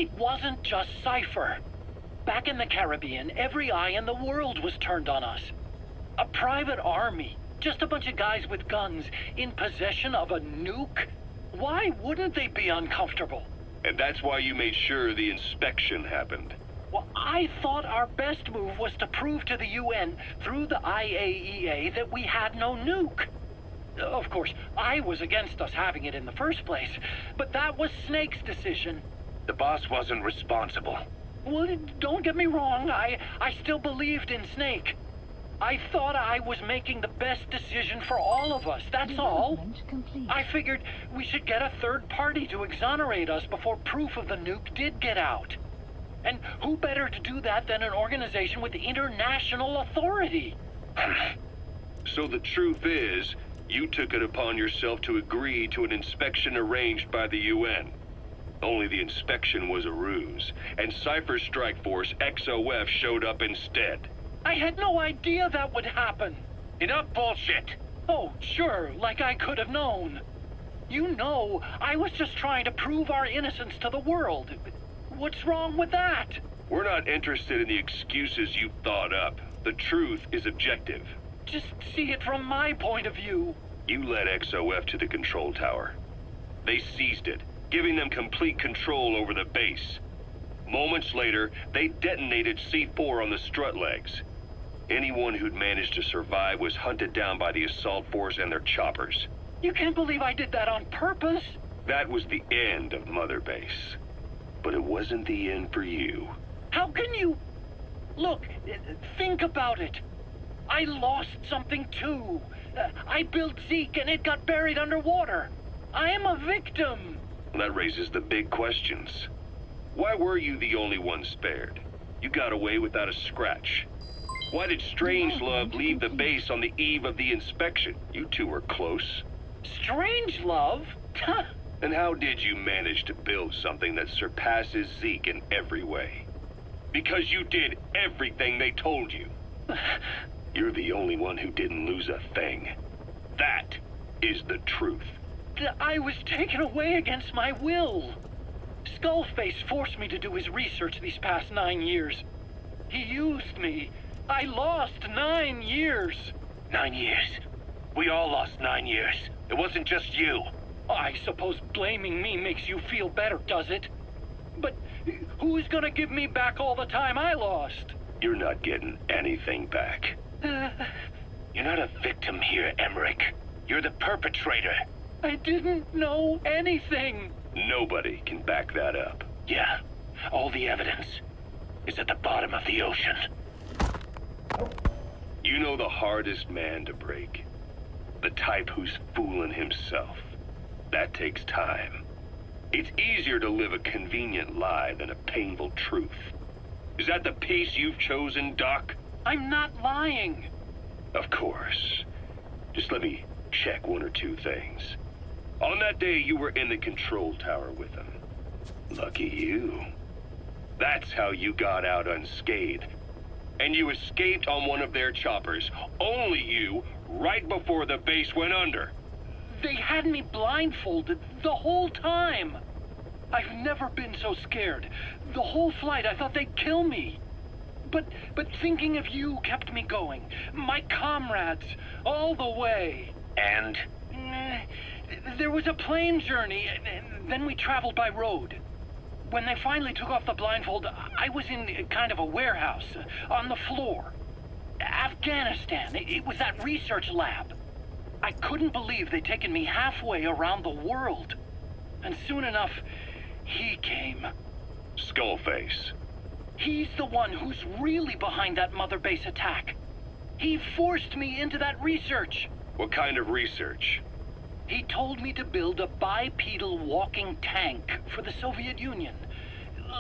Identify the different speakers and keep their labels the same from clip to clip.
Speaker 1: It wasn't just Cypher. Back in the Caribbean, every eye in the world was turned on us. A private army, just a bunch of guys with guns, in possession of a nuke? Why wouldn't they be uncomfortable?
Speaker 2: And that's why you made sure the inspection happened.
Speaker 1: Well, I thought our best move was to prove to the UN through the IAEA that we had no nuke. Of course, I was against us having it in the first place, but that was Snake's decision.
Speaker 3: The boss wasn't responsible.
Speaker 1: Well, don't get me wrong, I still believed in Snake. I thought I was making the best decision for all of us, that's all.
Speaker 4: Complete.
Speaker 1: I figured we should get a third party to exonerate us before proof of the nuke did get out. And who better to do that than an organization with international authority?
Speaker 2: So the truth is, you took it upon yourself to agree to an inspection arranged by the UN. Only the inspection was a ruse, and Cypher's strike force, XOF, showed up instead.
Speaker 1: I had no idea that would happen.
Speaker 3: Enough bullshit.
Speaker 1: Oh, sure, like I could have known. You know, I was just trying to prove our innocence to the world. What's wrong with that?
Speaker 2: We're not interested in the excuses you thought up. The truth is objective.
Speaker 1: Just see it from my point of view.
Speaker 2: You led XOF to the control tower. They seized it, giving them complete control over the base. Moments later, they detonated C4 on the strut legs. Anyone who'd managed to survive was hunted down by the assault force and their choppers.
Speaker 1: You can't believe I did that on purpose.
Speaker 2: That was the end of Mother Base. But it wasn't the end for you.
Speaker 1: How can you... Look, think about it. I lost something too. I built Zeke and it got buried underwater. I am a victim.
Speaker 2: That raises the big questions. Why were you the only one spared? You got away without a scratch. Why did Strangelove leave the base on the eve of the inspection? You two were close.
Speaker 1: Strangelove?
Speaker 2: And how did you manage to build something that surpasses Zeke in every way? Because you did everything they told you. You're the only one who didn't lose a thing. That is the truth.
Speaker 1: I was taken away against my will. Skullface forced me to do his research these past 9 years. He used me. I lost 9 years.
Speaker 3: 9 years. We all lost 9 years. It wasn't just you.
Speaker 1: I suppose blaming me makes you feel better, does it? But who's gonna give me back all the time I lost?
Speaker 2: You're not getting anything back.
Speaker 3: You're not a victim here, Emmerich. You're the perpetrator.
Speaker 1: I didn't know anything.
Speaker 2: Nobody can back that up.
Speaker 3: Yeah, all the evidence is at the bottom of the ocean.
Speaker 2: You know the hardest man to break. The type who's fooling himself. That takes time. It's easier to live a convenient lie than a painful truth. Is that the piece you've chosen, Doc?
Speaker 1: I'm not lying.
Speaker 2: Of course. Just let me check one or two things. On that day, you were in the control tower with them. Lucky you. That's how you got out unscathed. And you escaped on one of their choppers. Only you, right before the base went under.
Speaker 1: They had me blindfolded the whole time. I've never been so scared. The whole flight, I thought they'd kill me. But thinking of you kept me going. My comrades, all the way.
Speaker 3: And?
Speaker 1: There was a plane journey, and then we traveled by road. When they finally took off the blindfold, I was in kind of a warehouse, on the floor. Afghanistan, it was that research lab. I couldn't believe they'd taken me halfway around the world. And soon enough, he came.
Speaker 2: Skullface.
Speaker 1: He's the one who's really behind that Mother Base attack. He forced me into that research.
Speaker 2: What kind of research?
Speaker 1: He told me to build a bipedal walking tank for the Soviet Union.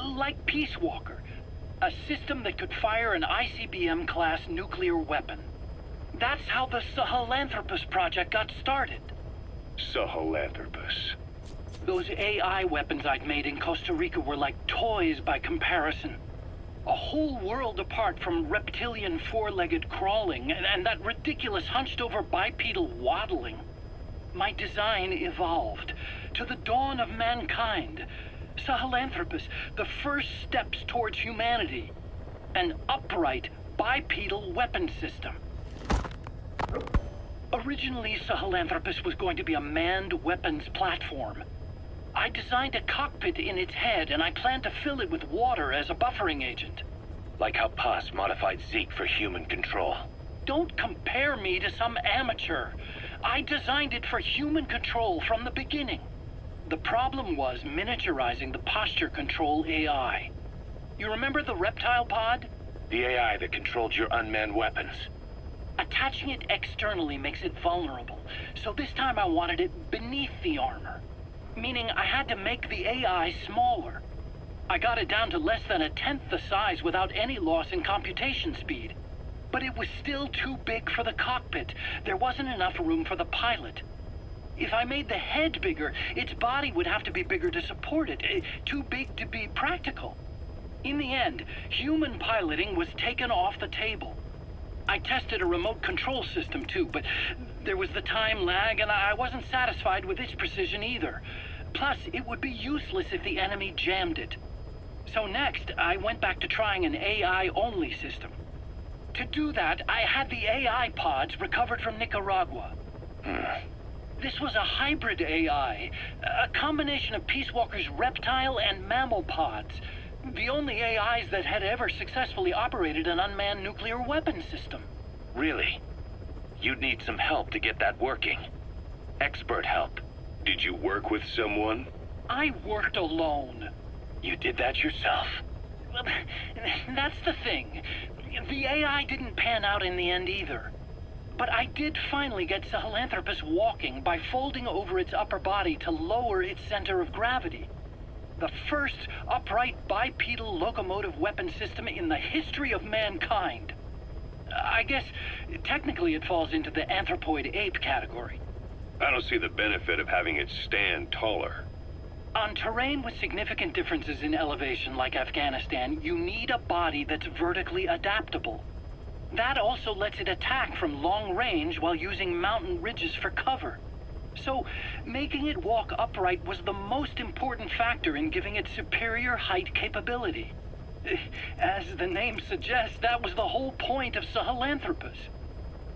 Speaker 1: Like Peace Walker. A system that could fire an ICBM-class nuclear weapon. That's how the Sahelanthropus project got started.
Speaker 2: Sahelanthropus.
Speaker 1: Those AI weapons I'd made in Costa Rica were like toys by comparison. A whole world apart from reptilian four-legged crawling and that ridiculous hunched-over bipedal waddling. My design evolved to the dawn of mankind, Sahelanthropus, the first steps towards humanity. An upright, bipedal weapon system. Originally, Sahelanthropus was going to be a manned weapons platform. I designed a cockpit in its head, and I planned to fill it with water as a buffering agent.
Speaker 3: Like how Paz modified Zeke for human control.
Speaker 1: Don't compare me to some amateur. I designed it for human control from the beginning. The problem was miniaturizing the posture control AI. You remember the reptile pod?
Speaker 3: The AI that controlled your unmanned weapons.
Speaker 1: Attaching it externally makes it vulnerable, so this time I wanted it beneath the armor. Meaning I had to make the AI smaller. I got it down to less than 1/10 the size without any loss in computation speed. But it was still too big for the cockpit. There wasn't enough room for the pilot. If I made the head bigger, its body would have to be bigger to support it. Too big to be practical. In the end, human piloting was taken off the table. I tested a remote control system too, but there was the time lag and I wasn't satisfied with its precision either. Plus, it would be useless if the enemy jammed it. So next, I went back to trying an AI-only system. To do that, I had the AI pods recovered from Nicaragua. This was a hybrid AI, a combination of Peace Walker's reptile and mammal pods. The only AIs that had ever successfully operated an unmanned nuclear weapon system.
Speaker 3: Really? You'd need some help to get that working. Expert help.
Speaker 2: Did you work with someone?
Speaker 1: I worked alone.
Speaker 3: You did that yourself?
Speaker 1: Well, that's the thing. The AI didn't pan out in the end either. But I did finally get Sahelanthropus walking by folding over its upper body to lower its center of gravity. The first upright bipedal locomotive weapon system in the history of mankind. I guess technically it falls into the anthropoid ape category.
Speaker 2: I don't see the benefit of having it stand taller.
Speaker 1: On terrain with significant differences in elevation like Afghanistan, you need a body that's vertically adaptable. That also lets it attack from long range while using mountain ridges for cover. So, making it walk upright was the most important factor in giving it superior height capability. As the name suggests, that was the whole point of Sahelanthropus.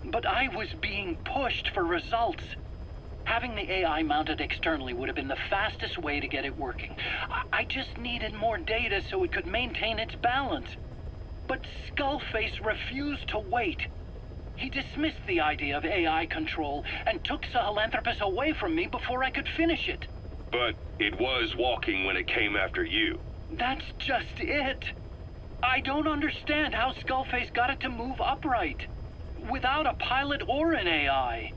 Speaker 1: But I was being pushed for results. Having the AI mounted externally would have been the fastest way to get it working. I just needed more data so it could maintain its balance. But Skullface refused to wait. He dismissed the idea of AI control and took Sahelanthropus away from me before I could finish it.
Speaker 2: But it was walking when it came after you.
Speaker 1: That's just it. I don't understand how Skullface got it to move upright, without a pilot or an AI.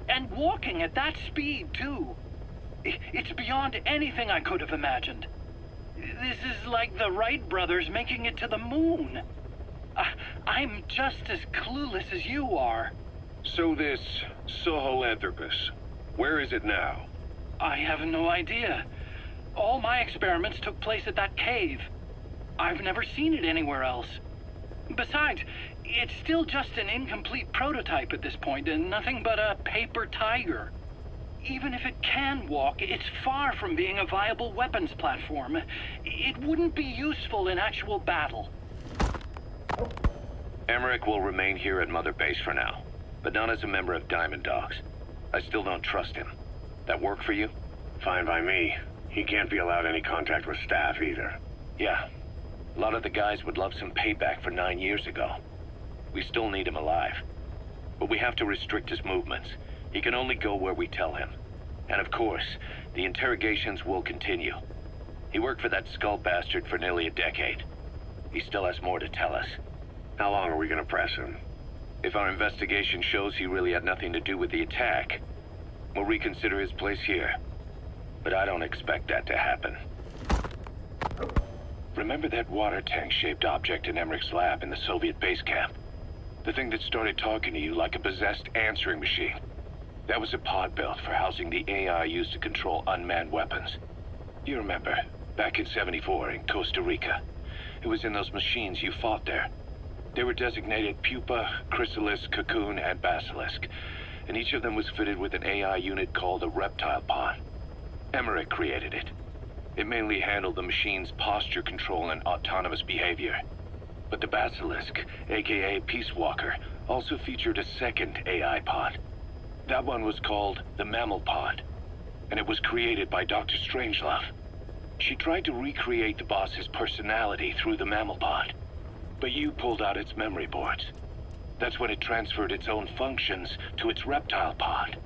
Speaker 1: And walking at that speed, too. It's beyond anything I could have imagined. This is like the Wright brothers making it to the moon. I'm just as clueless as you are.
Speaker 2: So this Sahelanthropus, where is it now?
Speaker 1: I have no idea. All my experiments took place at that cave. I've never seen it anywhere else. Besides, it's still just an incomplete prototype at this point, and nothing but a paper tiger. Even if it can walk, it's far from being a viable weapons platform. It wouldn't be useful in actual battle.
Speaker 3: Emmerich will remain here at Mother Base for now, but not as a member of Diamond Dogs. I still don't trust him. That work for you?
Speaker 4: Fine by me. He can't be allowed any contact with staff either.
Speaker 3: Yeah. A lot of the guys would love some payback for 9 years ago. We still need him alive. But we have to restrict his movements. He can only go where we tell him. And of course, the interrogations will continue. He worked for that skull bastard for nearly a decade. He still has more to tell us.
Speaker 4: How long are we gonna press him?
Speaker 3: If our investigation shows he really had nothing to do with the attack, we'll reconsider his place here. But I don't expect that to happen. Remember that water tank-shaped object in Emmerich's lab in the Soviet base camp? The thing that started talking to you like a possessed answering machine. That was a pod built for housing the AI used to control unmanned weapons. You remember, back in '74 in Costa Rica. It was in those machines you fought there. They were designated Pupa, Chrysalis, Cocoon, and Basilisk, and each of them was fitted with an AI unit called a reptile pod. Emmerich created it. It mainly handled the machine's posture control and autonomous behavior. But the Basilisk, aka Peace Walker, also featured a second AI pod. That one was called the Mammal Pod, and it was created by Dr. Strangelove. She tried to recreate the boss's personality through the Mammal Pod, but you pulled out its memory boards. That's when it transferred its own functions to its reptile pod.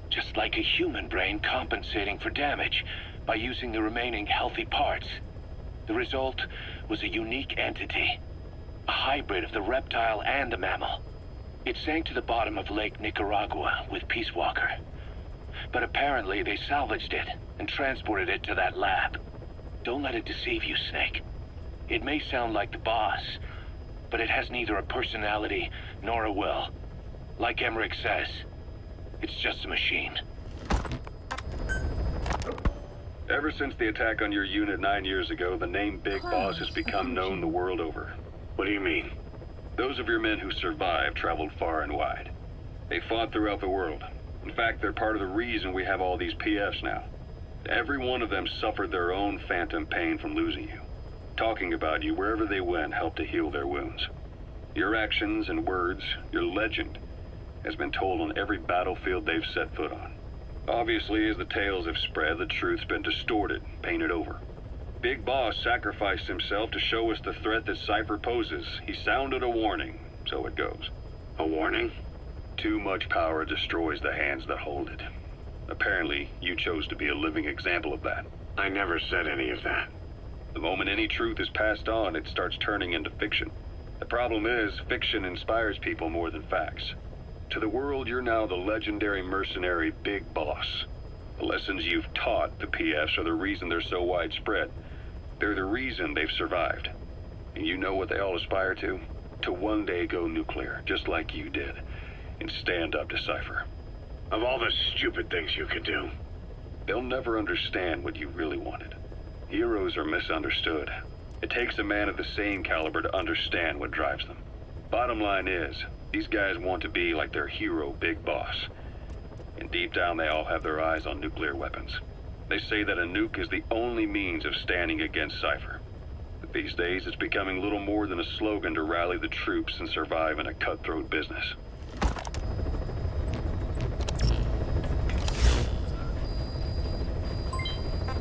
Speaker 3: Just like a human brain compensating for damage by using the remaining healthy parts. The result was a unique entity, a hybrid of the reptile and the mammal. It sank to the bottom of Lake Nicaragua with Peace Walker. But apparently they salvaged it and transported it to that lab. Don't let it deceive you, Snake. It may sound like the boss, but it has neither a personality nor a will. Like Emmerich says, it's just a machine.
Speaker 5: Ever since the attack on your unit 9 years ago, the name Big Boss has become known the world over.
Speaker 4: What do you mean?
Speaker 5: Those of your men who survived traveled far and wide. They fought throughout the world. In fact, they're part of the reason we have all these PFs now. Every one of them suffered their own phantom pain from losing you. Talking about you wherever they went helped to heal their wounds. Your actions and words, your legend, has been told on every battlefield they've set foot on. Obviously, as the tales have spread, the truth's been distorted, painted over. Big Boss sacrificed himself to show us the threat that Cypher poses. He sounded a warning, so it goes.
Speaker 4: A warning?
Speaker 5: Too much power destroys the hands that hold it. Apparently, you chose to be a living example of that.
Speaker 4: I never said any of that.
Speaker 5: The moment any truth is passed on, it starts turning into fiction. The problem is, fiction inspires people more than facts. To the world, you're now the legendary mercenary Big Boss. The lessons you've taught the PFs are the reason they're so widespread. They're the reason they've survived. And you know what they all aspire to? To one day go nuclear, just like you did, and stand up to Cypher.
Speaker 4: Of all the stupid things you could do.
Speaker 5: They'll never understand what you really wanted. Heroes are misunderstood. It takes a man of the same caliber to understand what drives them. Bottom line is, these guys want to be like their hero, Big Boss. And deep down, they all have their eyes on nuclear weapons. They say that a nuke is the only means of standing against Cypher. But these days, it's becoming little more than a slogan to rally the troops and survive in a cutthroat business.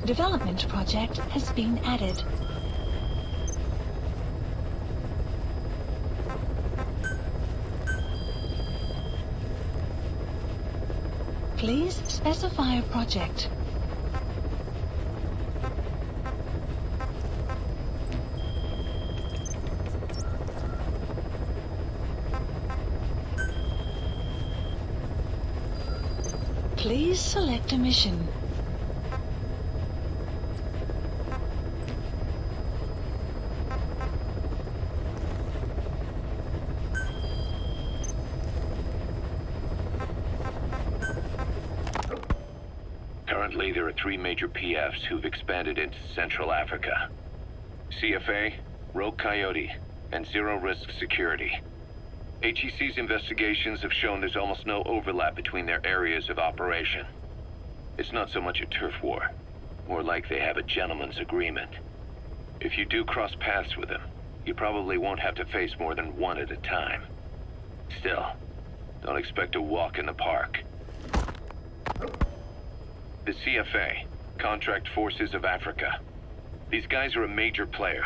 Speaker 6: Development project has been added. Please specify a project. Please select a mission.
Speaker 3: Currently, there are 3 major PFs who've expanded into Central Africa. CFA, Rogue Coyote, and Zero Risk Security. HEC's investigations have shown there's almost no overlap between their areas of operation. It's not so much a turf war, more like they have a gentleman's agreement. If you do cross paths with them, you probably won't have to face more than one at a time. Still, don't expect a walk in the park. The CFA, Contract Forces of Africa. These guys are a major player.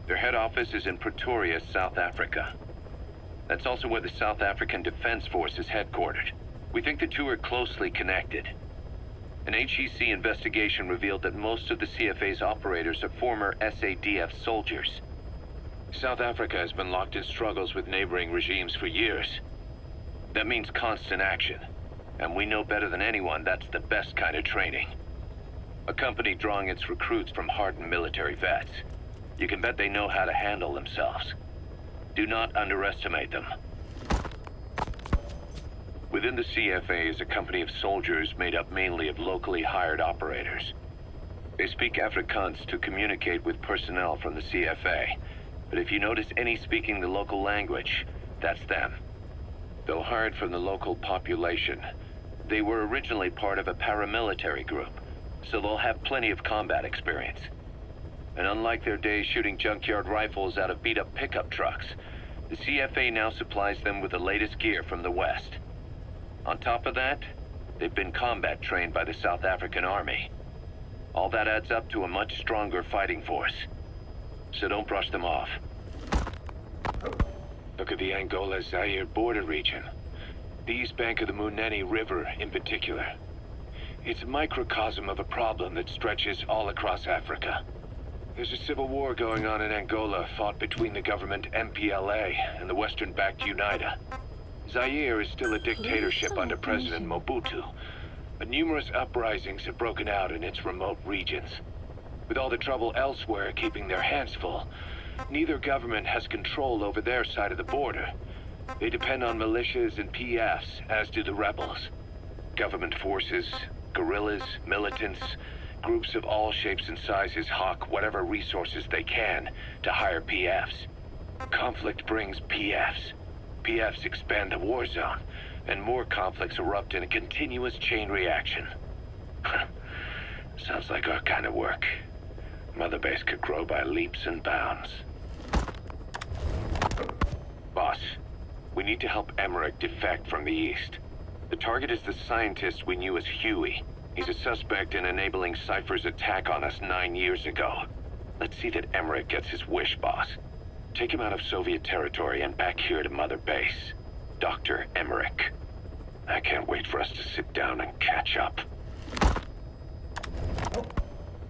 Speaker 3: Their head office is in Pretoria, South Africa. That's also where the South African Defense Force is headquartered. We think the two are closely connected. An HEC investigation revealed that most of the CFA's operators are former SADF soldiers. South Africa has been locked in struggles with neighboring regimes for years. That means constant action. And we know better than anyone that's the best kind of training. A company drawing its recruits from hardened military vets. You can bet they know how to handle themselves. Do not underestimate them. Within the CFA is a company of soldiers made up mainly of locally hired operators. They speak Afrikaans to communicate with personnel from the CFA. But if you notice any speaking the local language, that's them. Though hired from the local population, they were originally part of a paramilitary group, so they'll have plenty of combat experience. And unlike their days shooting junkyard rifles out of beat-up pickup trucks, the CFA now supplies them with the latest gear from the West. On top of that, they've been combat trained by the South African Army. All that adds up to a much stronger fighting force. So don't brush them off. Look at the Angola-Zaire border region. The east bank of the Muneni River in particular. It's a microcosm of a problem that stretches all across Africa. There's a civil war going on in Angola fought between the government MPLA and the Western-backed UNITA. Zaire is still a dictatorship under President Mobutu, but numerous uprisings have broken out in its remote regions. With all the trouble elsewhere keeping their hands full, neither government has control over their side of the border. They depend on militias and PFs, as do the rebels. Government forces, guerrillas, militants, groups of all shapes and sizes hawk whatever resources they can to hire PFs. Conflict brings PFs. PFs expand the war zone, and more conflicts erupt in a continuous chain reaction. Sounds like our kind of work. Mother Base could grow by leaps and bounds. Boss, we need to help Emmerich defect from the east. The target is the scientist we knew as Huey. He's a suspect in enabling Cypher's attack on us 9 years ago. Let's see that Emmerich gets his wish, boss. Take him out of Soviet territory and back here to Mother Base. Dr. Emmerich. I can't wait for us to sit down and catch up.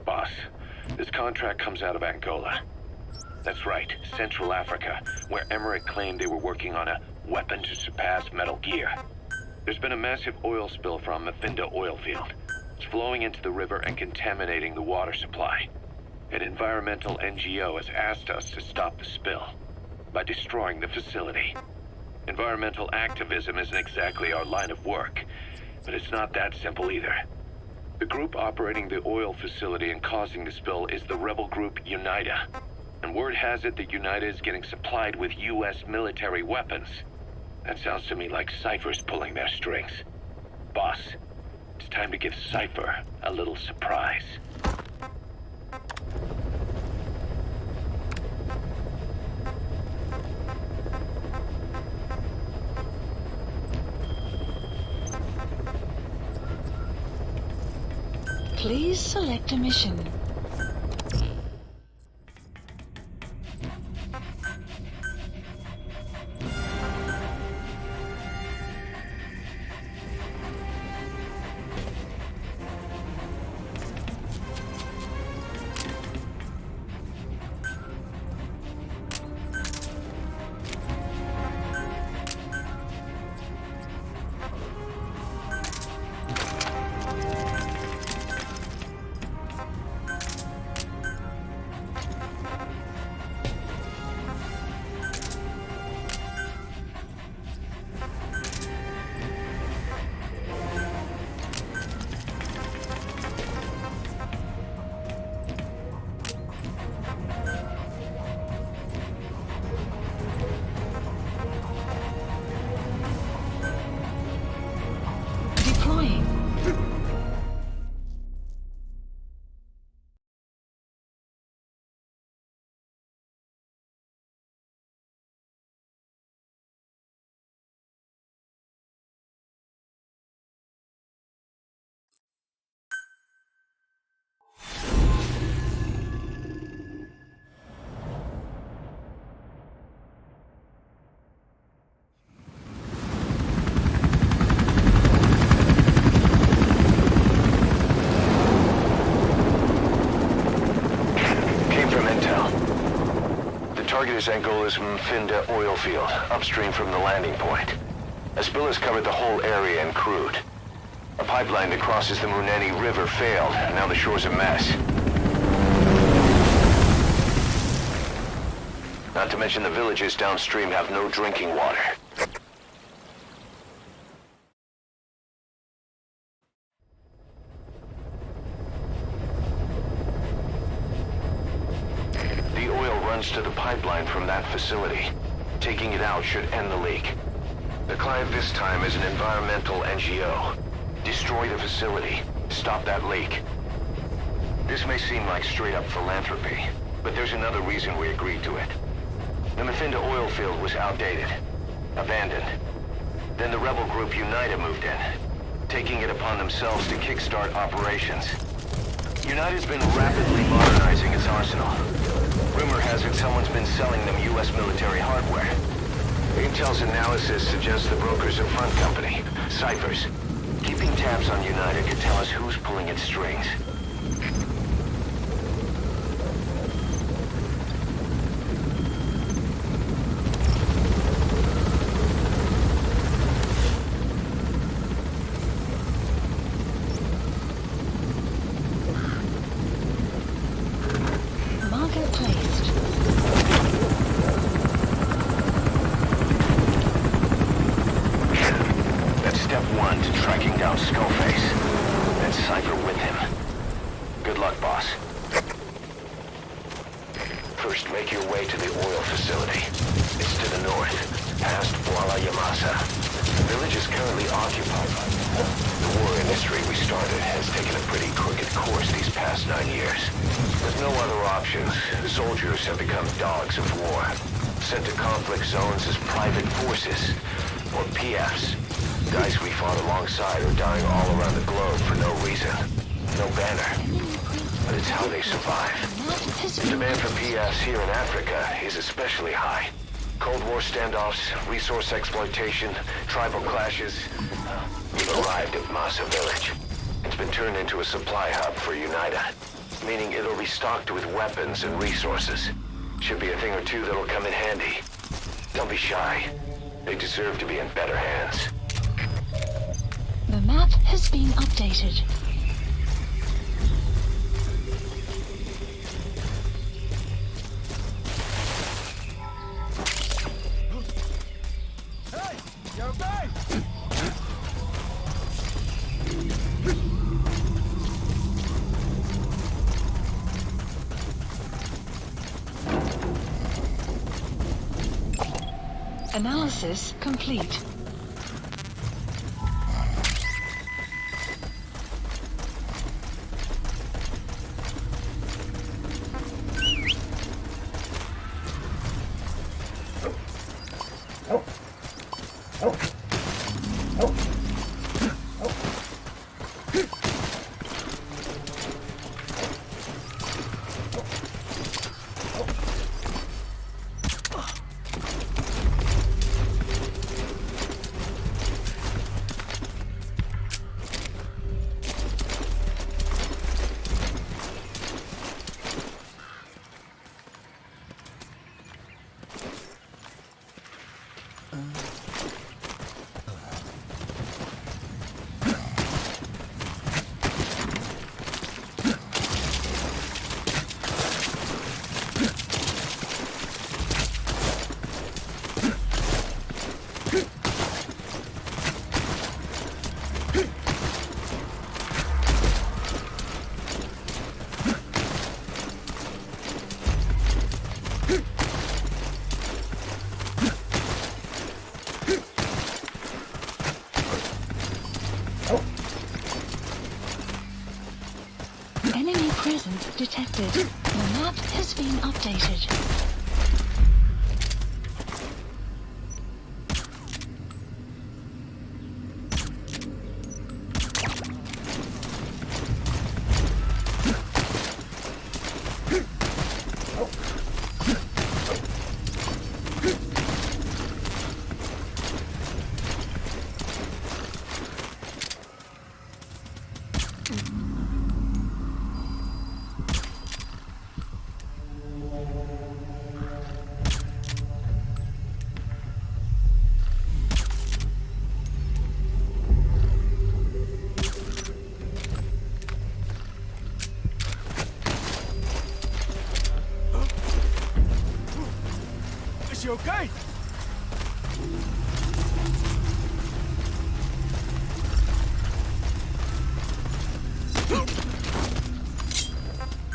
Speaker 3: Boss, this contract comes out of Angola. That's right, Central Africa, where Emmerich claimed they were working on a weapon to surpass Metal Gear. There's been a massive oil spill from Mafinda oil field. It's flowing into the river and contaminating the water supply. An environmental NGO has asked us to stop the spill by destroying the facility. Environmental activism isn't exactly our line of work, but it's not that simple either. The group operating the oil facility and causing the spill is the rebel group UNITA. And word has it that UNITA is getting supplied with U.S. military weapons. That sounds to me like Cypher's pulling their strings. Boss, it's time to give Cypher a little surprise.
Speaker 6: Please select a mission.
Speaker 3: Target is Angola's Mfinda oil field, upstream from the landing point. A spill has covered the whole area and crude. A pipeline that crosses the Muneni River failed, and now the shore's a mess. Not to mention the villages downstream have no drinking water. To the pipeline from that facility. Taking it out should end the leak. The client this time is an environmental NGO. Destroy the facility. Stop that leak.
Speaker 7: This may seem like straight-up philanthropy, but there's another reason we agreed to it. The Mafinda oil field was outdated, abandoned. Then the rebel group UNITA moved in, taking it upon themselves to kickstart operations. UNITA's been rapidly modernizing its arsenal. Rumor has it someone's been selling them U.S. military hardware. Intel's analysis suggests the brokers are front company, ciphers. Keeping tabs on UNITA could tell us who's pulling its strings. Sent to conflict zones as private forces, or PFs. Guys we fought alongside are dying all around the globe for no reason. No banner. But it's how they survive. The demand for PFs here in Africa is especially high. Cold War standoffs, resource exploitation, tribal clashes. We've arrived at Massa Village. It's been turned into a supply hub for UNITA, meaning it'll be stocked with weapons and resources. Should be a thing or two that'll come in handy. Don't be shy. They deserve to be in better hands.
Speaker 6: The map has been updated.
Speaker 8: Hey! You okay?
Speaker 6: Analysis complete. Enemy presence detected. The map has been updated.
Speaker 8: Is you okay?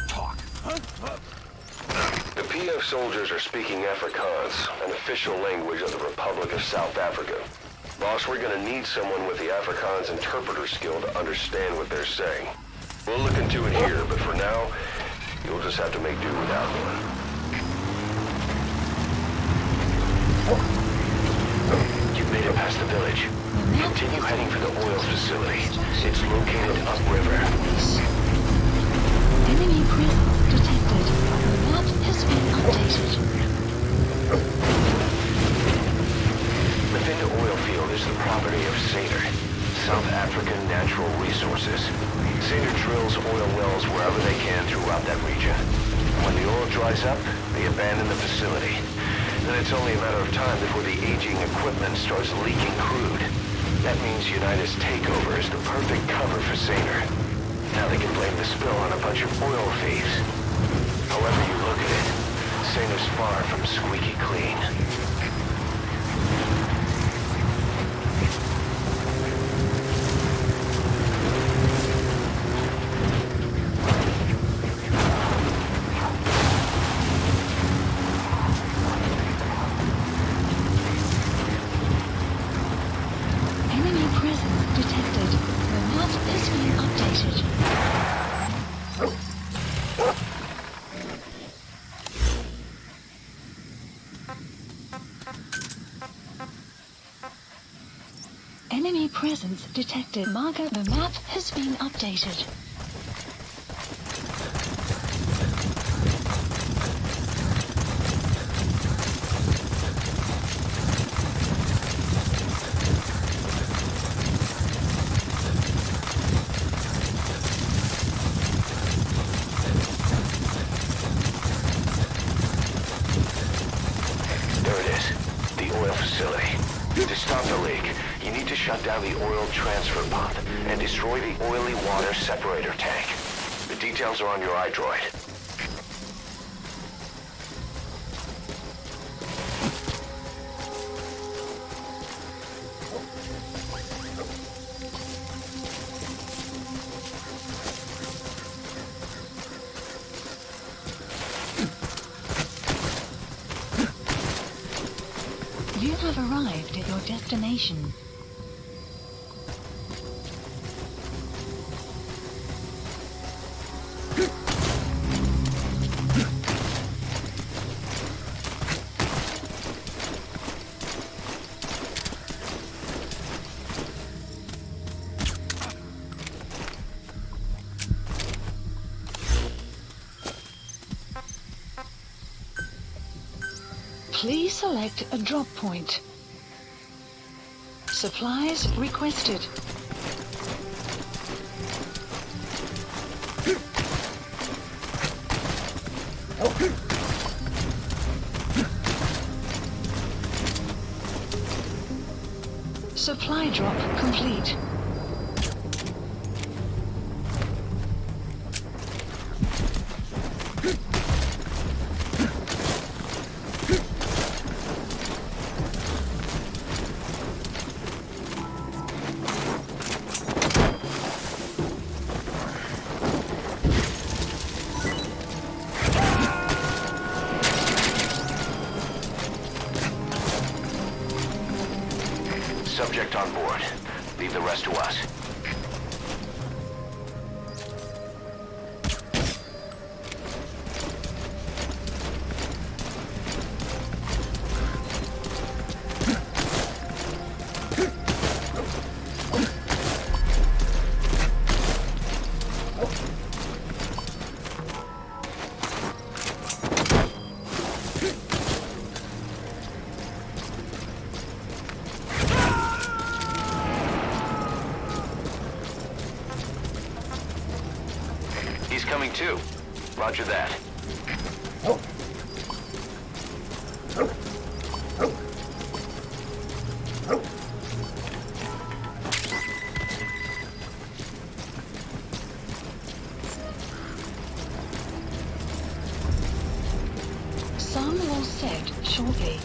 Speaker 8: Talk, huh?
Speaker 7: The PF soldiers are speaking Afrikaans, an official language of the Republic of South Africa. Boss, we're gonna need someone with the Afrikaans interpreter skill to understand what they're saying. We'll look into it here, but for now, you'll just have to make do without one. You've made it past the village. Continue heading for the oil facility. It's located upriver.
Speaker 6: Enemy presence detected. The map has been updated.
Speaker 7: The Vinda oil field is the property of Sater, South African Natural Resources. Sater drills oil wells wherever they can throughout that region. When the oil dries up, they abandon the facility. Then it's only a matter of time before the aging equipment starts leaking crude. That means United's takeover is the perfect cover for Sater. Now they can blame the spill on a bunch of oil thieves. However you look at it, Sater's far from squeaky clean.
Speaker 6: Enemy presence detected. Marker, the map has been updated.
Speaker 7: There it is, the oil facility. To stop the leak, you need to shut down the oil transfer pump and destroy the oily water separator tank. The details are on your iDroid.
Speaker 6: You have arrived at your destination. Please select a drop point. Supplies requested. Supply drop complete.
Speaker 7: Subject on board. Leave the rest to us. He's coming too. Roger that.
Speaker 6: Sun will set shortly.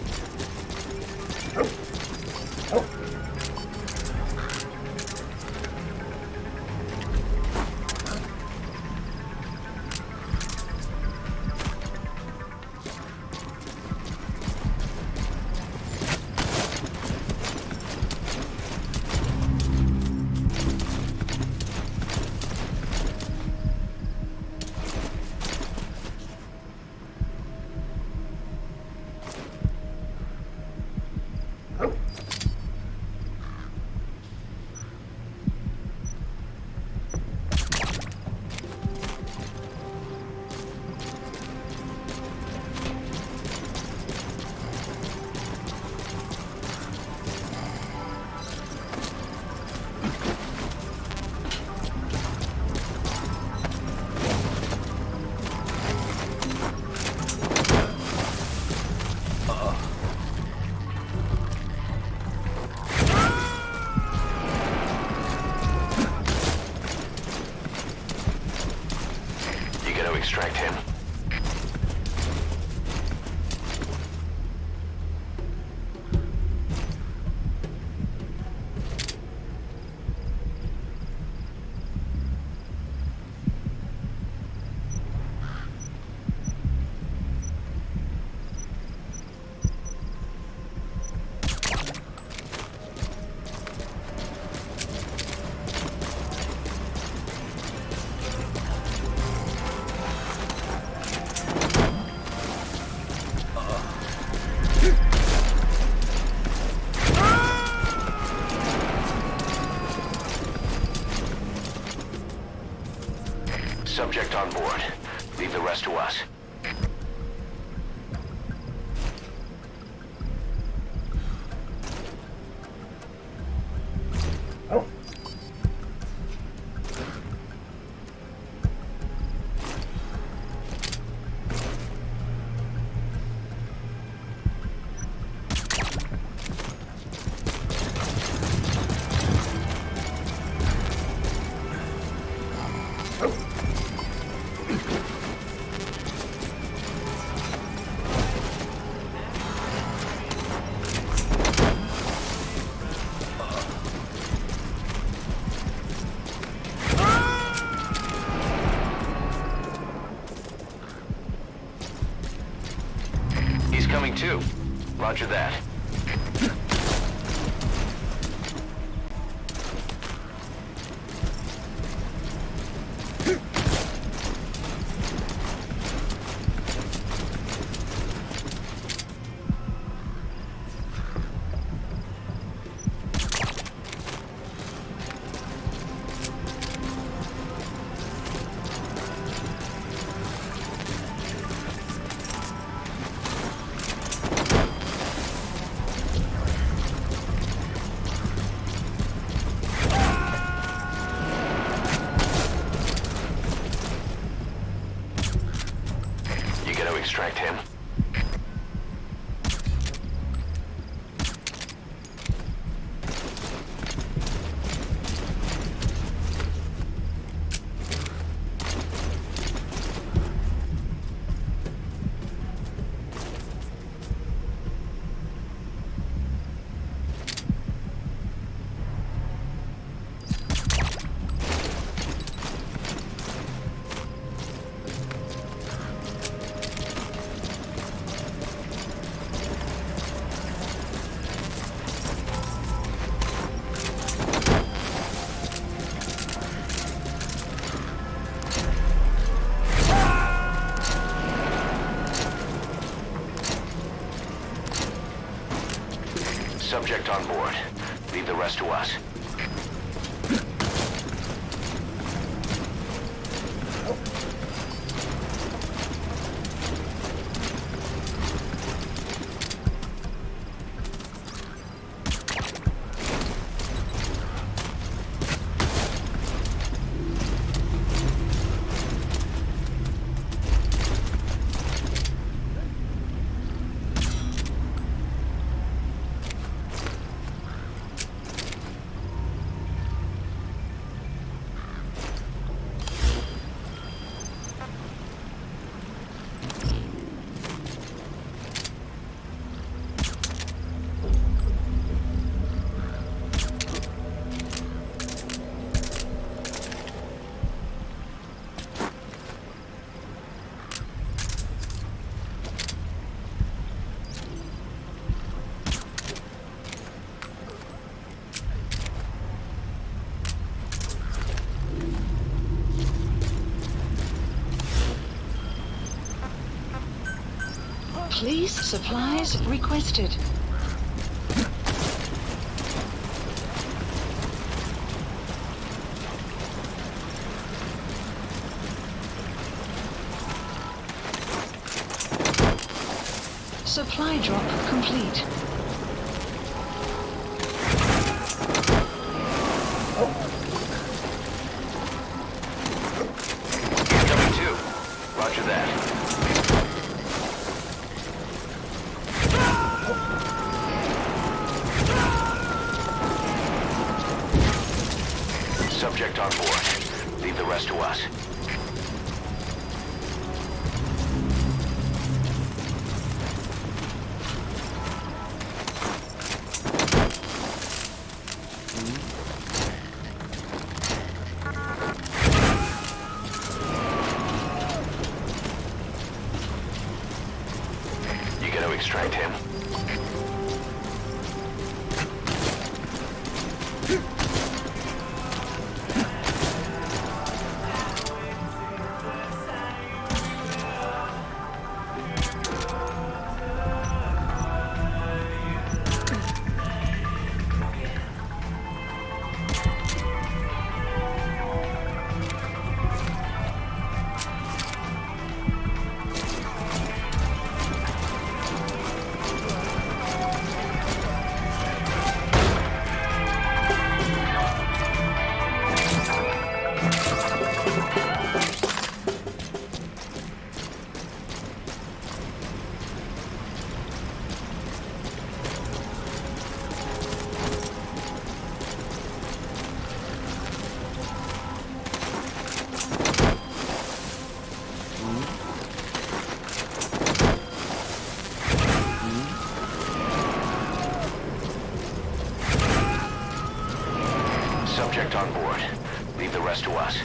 Speaker 7: Subject on board. Leave the rest to us. Coming too. Roger that. Extract him. Subject on board. Leave the rest to us.
Speaker 6: Please, supplies requested. Supply drop complete.
Speaker 7: Coming too. Roger that. Subject on board. Leave the rest to us. You gotta extract him. object on board. Leave the rest to us.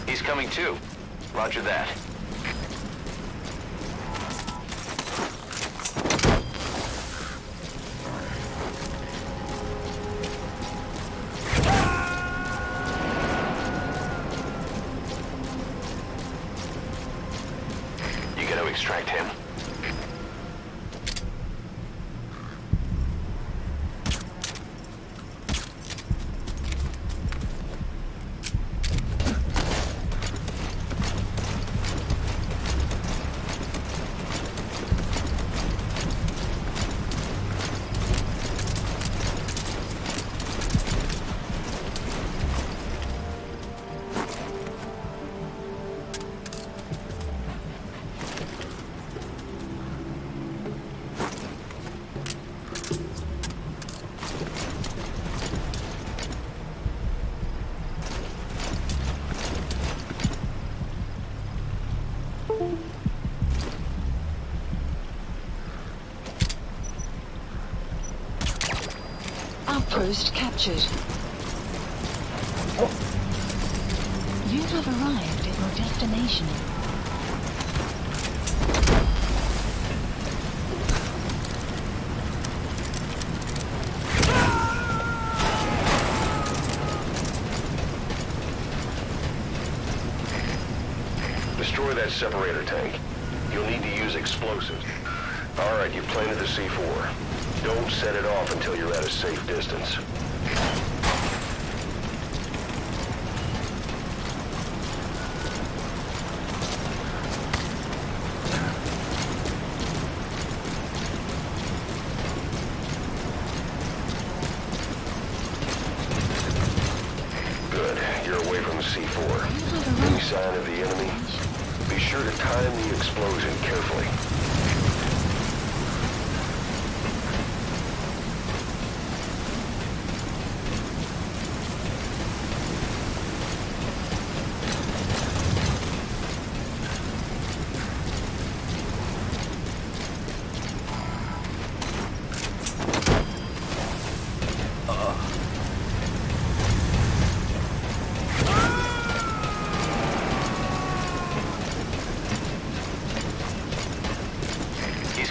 Speaker 7: He's coming too. Roger that. You gotta extract him.
Speaker 6: Outpost captured. You have arrived at your destination.
Speaker 7: Destroy that separator tank. You'll need to use explosives. Alright, you planted the C4. Don't set it off until you're at a safe distance. Good. You're away from the C4. Any sign of the enemy? Be sure to time the explosion carefully.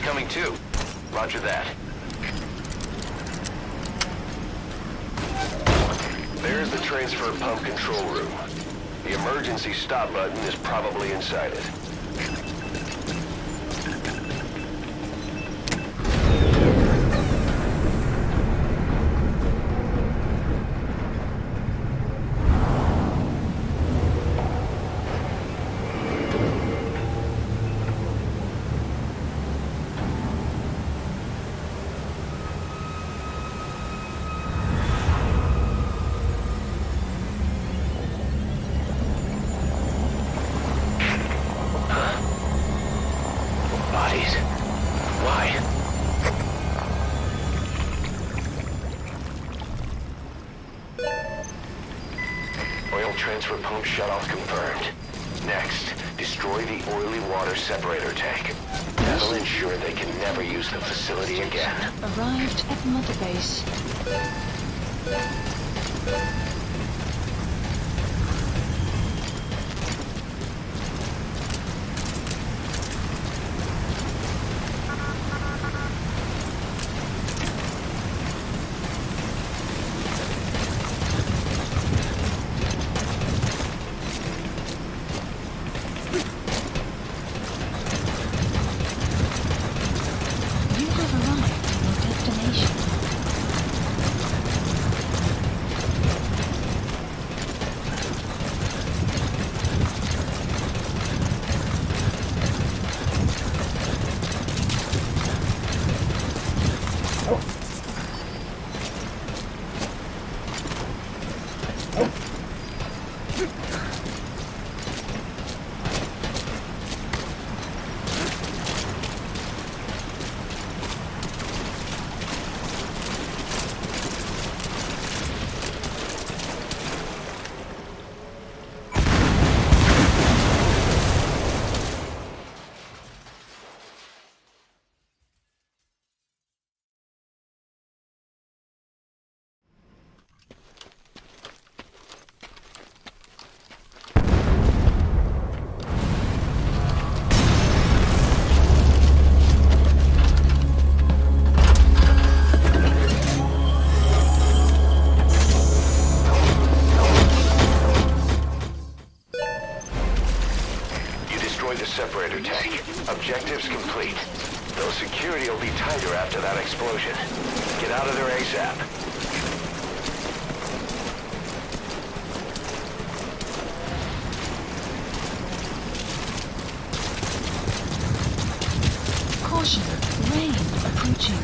Speaker 7: Coming too. Roger that. There's the transfer pump control room. The emergency stop button is probably inside it. Transfer pump shutoff confirmed. Next, destroy the oily water separator tank. That'll ensure they can never use the facility again.
Speaker 6: Arrived at Mother Base.
Speaker 7: tighter after that explosion. Get out of there ASAP.
Speaker 6: Caution, rain approaching.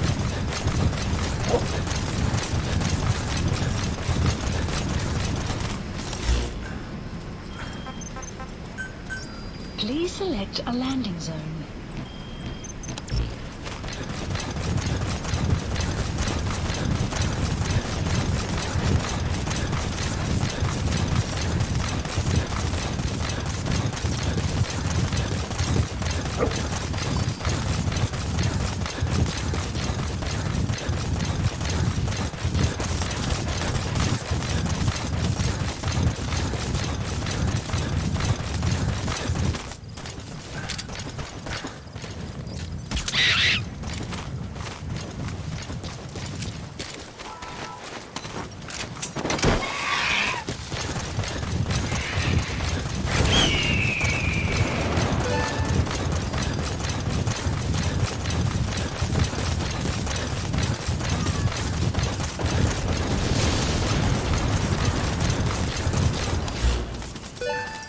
Speaker 6: Please select a landing zone.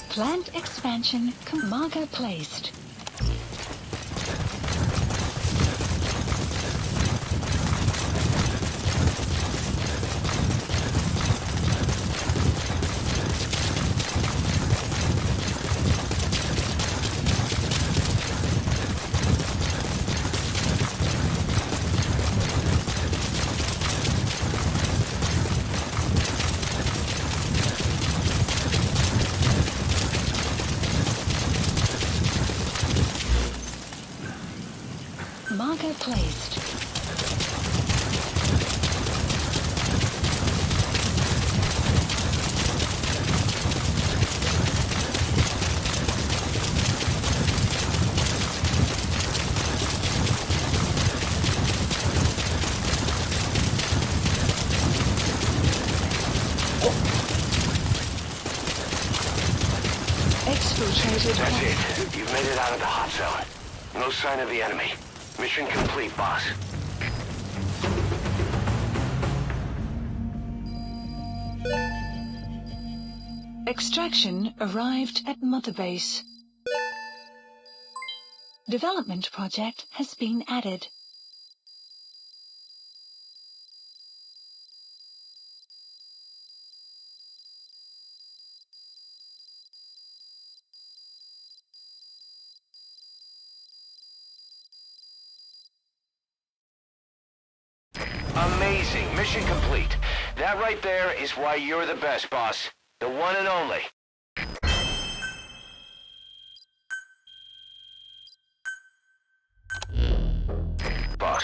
Speaker 6: Plant expansion marker placed. Marker placed. Exfiltrated.
Speaker 7: That's it. You've made it out of the hot zone. No sign of the enemy. Mission complete, boss.
Speaker 6: Extraction arrived at Mother Base. Development project has been added.
Speaker 7: Amazing. Mission complete. That right there is why you're the best, boss. The one and only. Boss,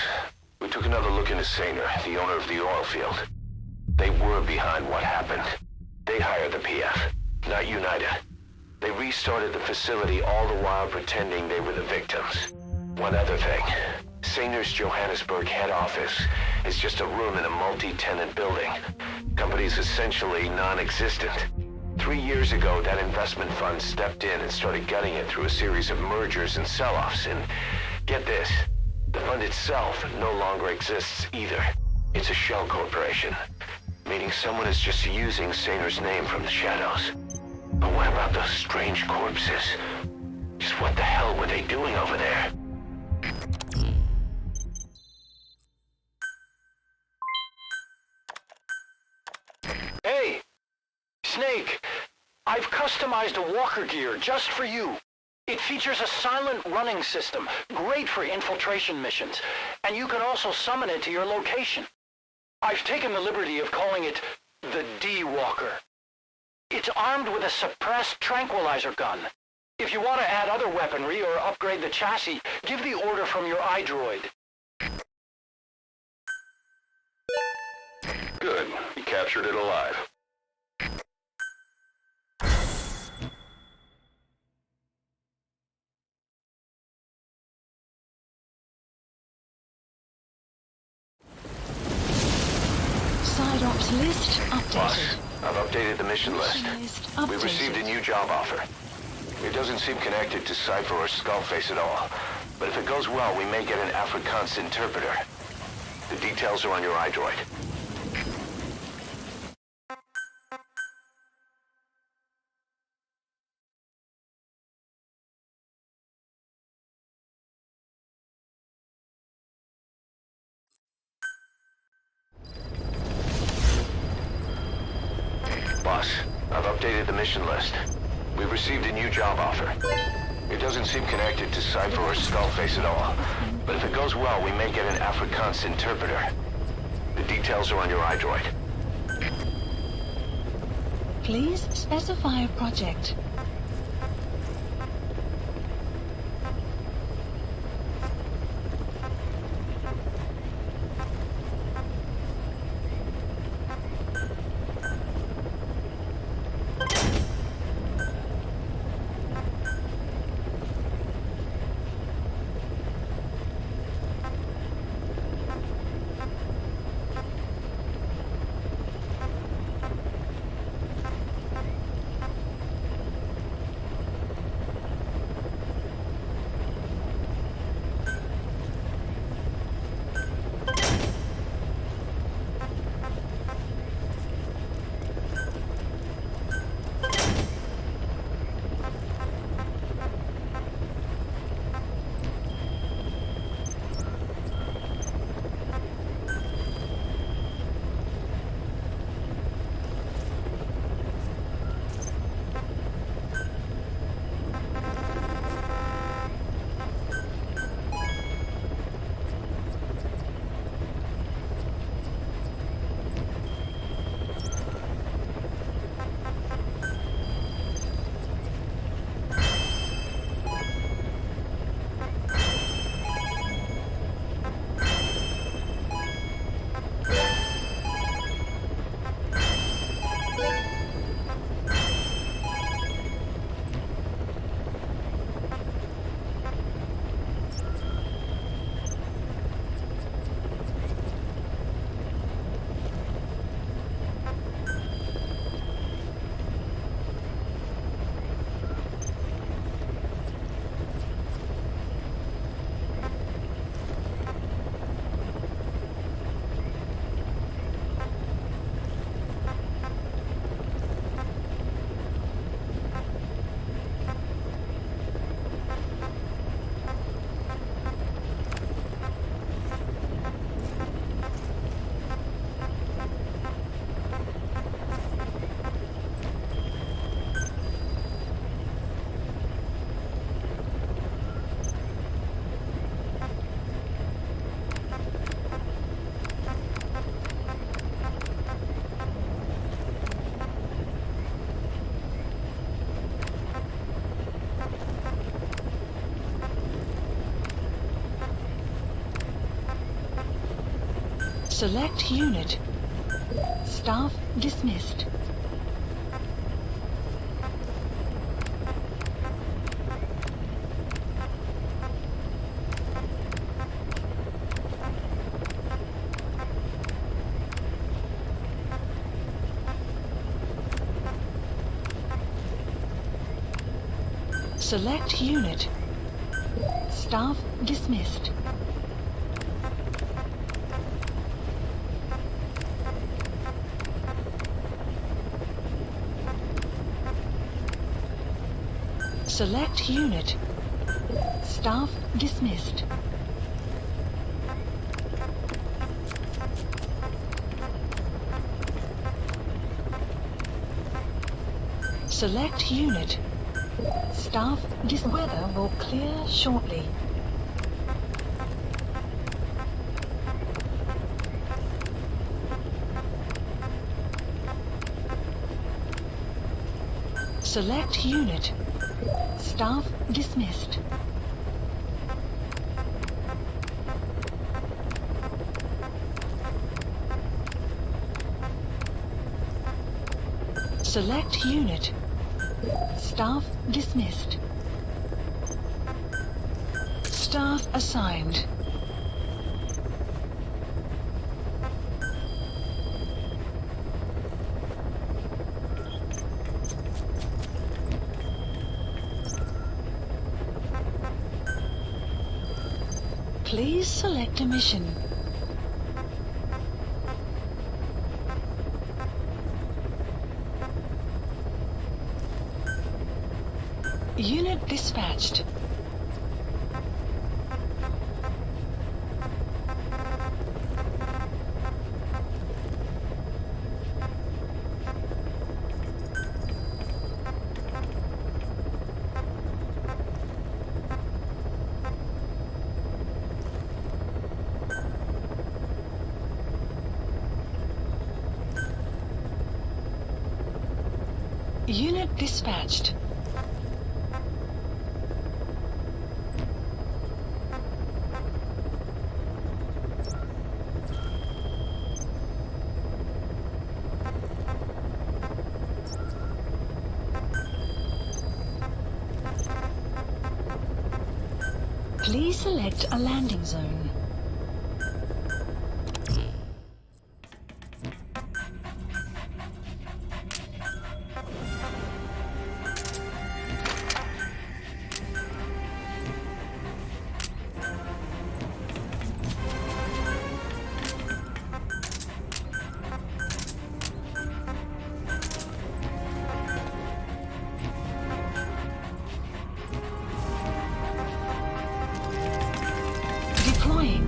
Speaker 7: we took another look into Saner, the owner of the oil field. They were behind what happened. They hired the PF, not United. They restarted the facility all the while pretending they were the victims. One other thing. Saner's Johannesburg head office is just a room in a multi-tenant building. Company's essentially non-existent. 3 years ago, that investment fund stepped in and started gutting it through a series of mergers and sell-offs. And get this, the fund itself no longer exists either. It's a shell corporation, meaning someone is just using Saner's name from the shadows. But what about those strange corpses? Just what the hell were they doing over there? Hey! Snake! I've customized a walker gear just for you. It features a silent running system, great for infiltration missions, and you can also summon it to your location. I've taken the liberty of calling it the D-Walker. It's armed with a suppressed tranquilizer gun. If you want to add other weaponry or upgrade the chassis, give the order from your iDroid.
Speaker 2: Good. You captured it alive.
Speaker 6: Side ops list updated.
Speaker 7: Boss, I've updated the mission list. We received a new job offer. It doesn't seem connected to Cypher or Skullface at all. But if it goes well, we may get an Afrikaans interpreter. The details are on your iDroid. Boss, I've updated the mission list. We've received a new job offer. It doesn't seem connected to Cypher or Skullface at all. But if it goes well, we may get an Afrikaans interpreter. The details are on your iDroid.
Speaker 6: Please specify a project. Select unit. Staff dismissed. Select unit. Staff dismissed. Select unit. Staff dismissed. Select unit. Staff weather will clear shortly. Select unit. Staff dismissed. Select unit. Staff dismissed. Staff assigned. Please select a mission. Unit dispatched. Unit dispatched. Please select a landing zone. Deploying.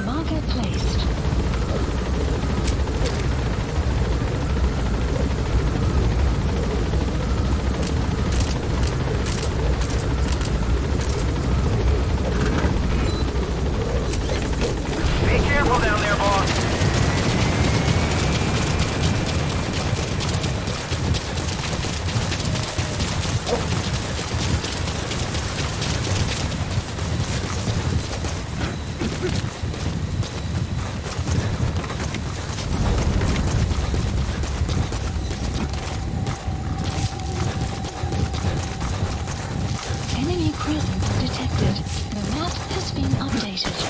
Speaker 6: Marker placed.
Speaker 7: Be careful down there, boss.
Speaker 6: Enemy presence detected. The map has been updated.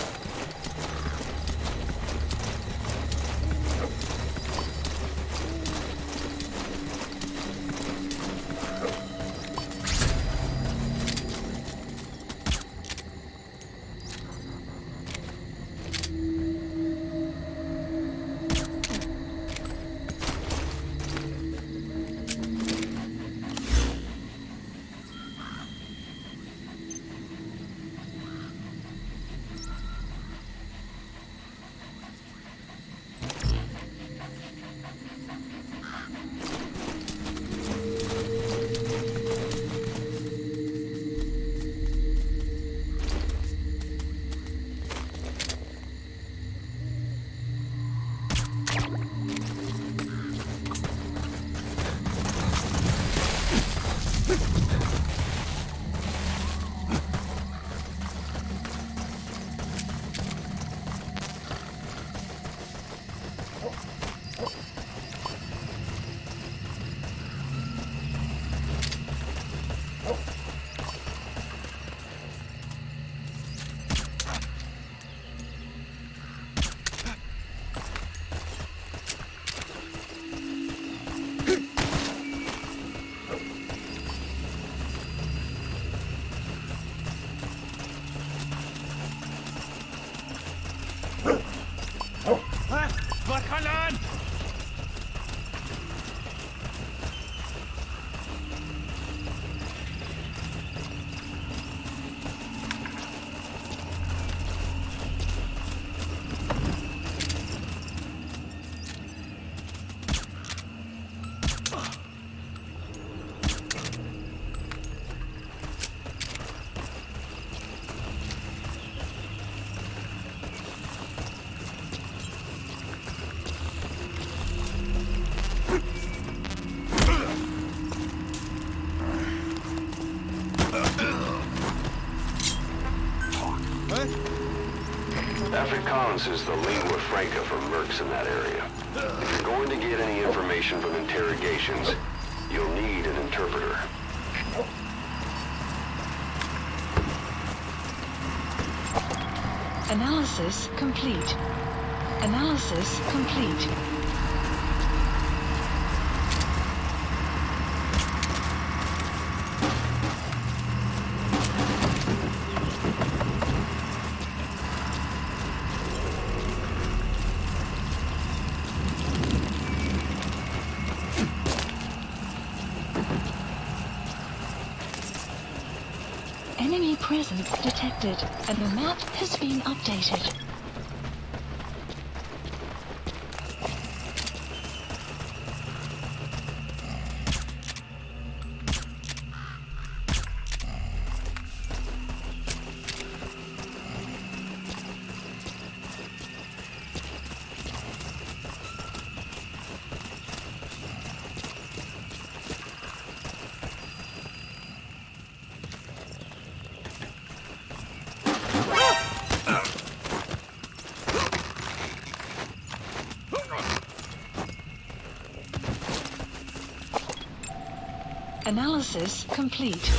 Speaker 7: Afrikaans is the lingua franca for mercs in that area. If you're going to get any information from interrogations, you'll need an interpreter.
Speaker 6: Analysis complete. Analysis complete. Enemy presence detected, and the map has been updated. Analysis complete.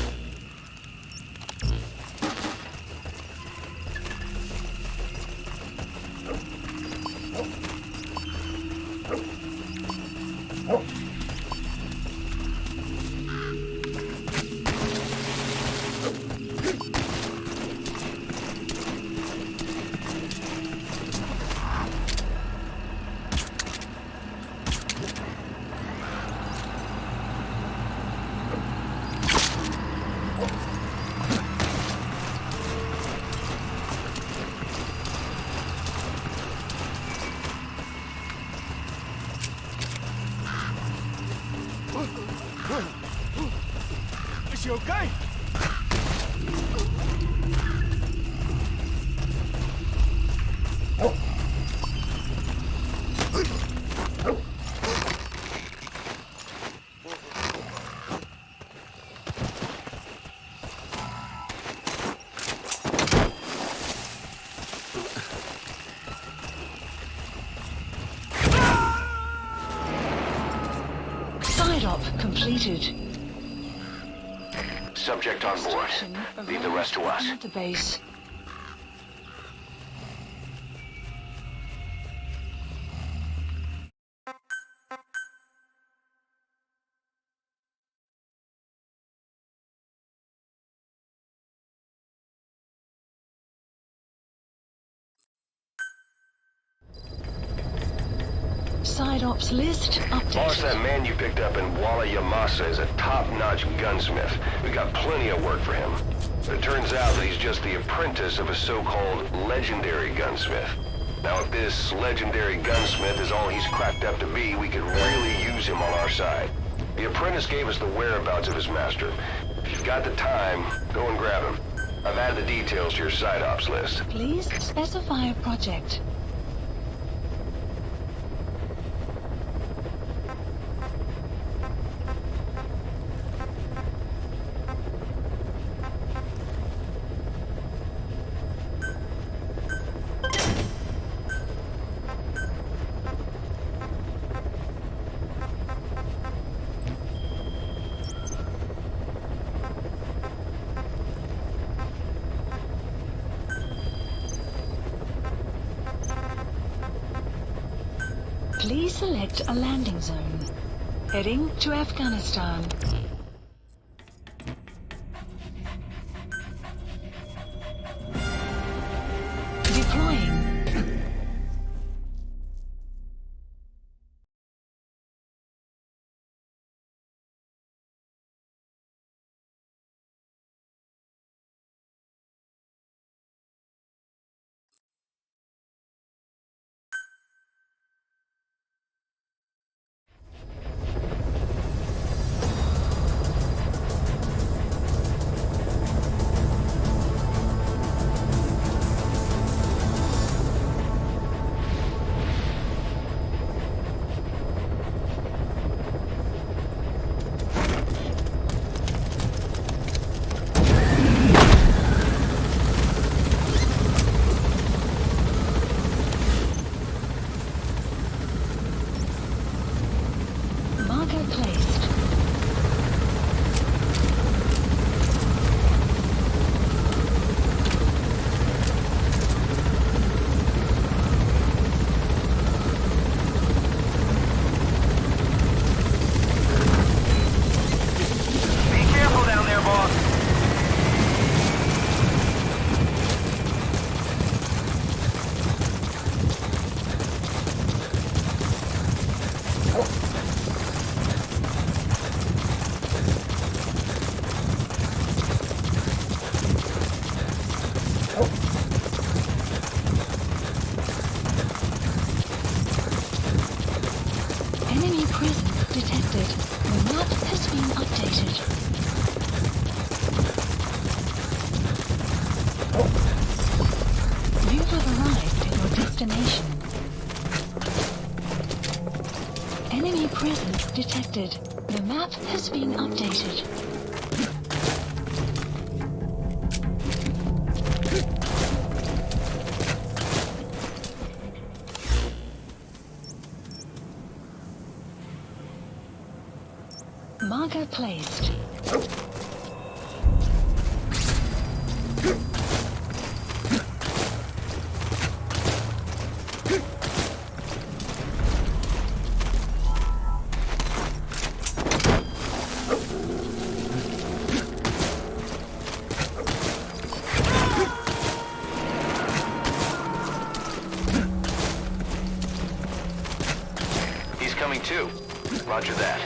Speaker 8: Is she okay?
Speaker 6: Side op completed.
Speaker 7: Subject on board. Leave the rest to us.
Speaker 6: At the base. Side ops list updated.
Speaker 7: Boss, that man you picked up in Walla Yamasa is a top-notch gunsmith. We got plenty of work for him. But it turns out that he's just the apprentice of a so-called legendary gunsmith. Now, if this legendary gunsmith is all he's cracked up to be, we could really use him on our side. The apprentice gave us the whereabouts of his master. If you've got the time, go and grab him. I've added the details to your side ops list.
Speaker 6: Please specify a project. Please select a landing zone. Heading to Afghanistan. Deploying. destination. Enemy presence detected. The map has been updated. Marker placed.
Speaker 7: He's coming too. Roger that.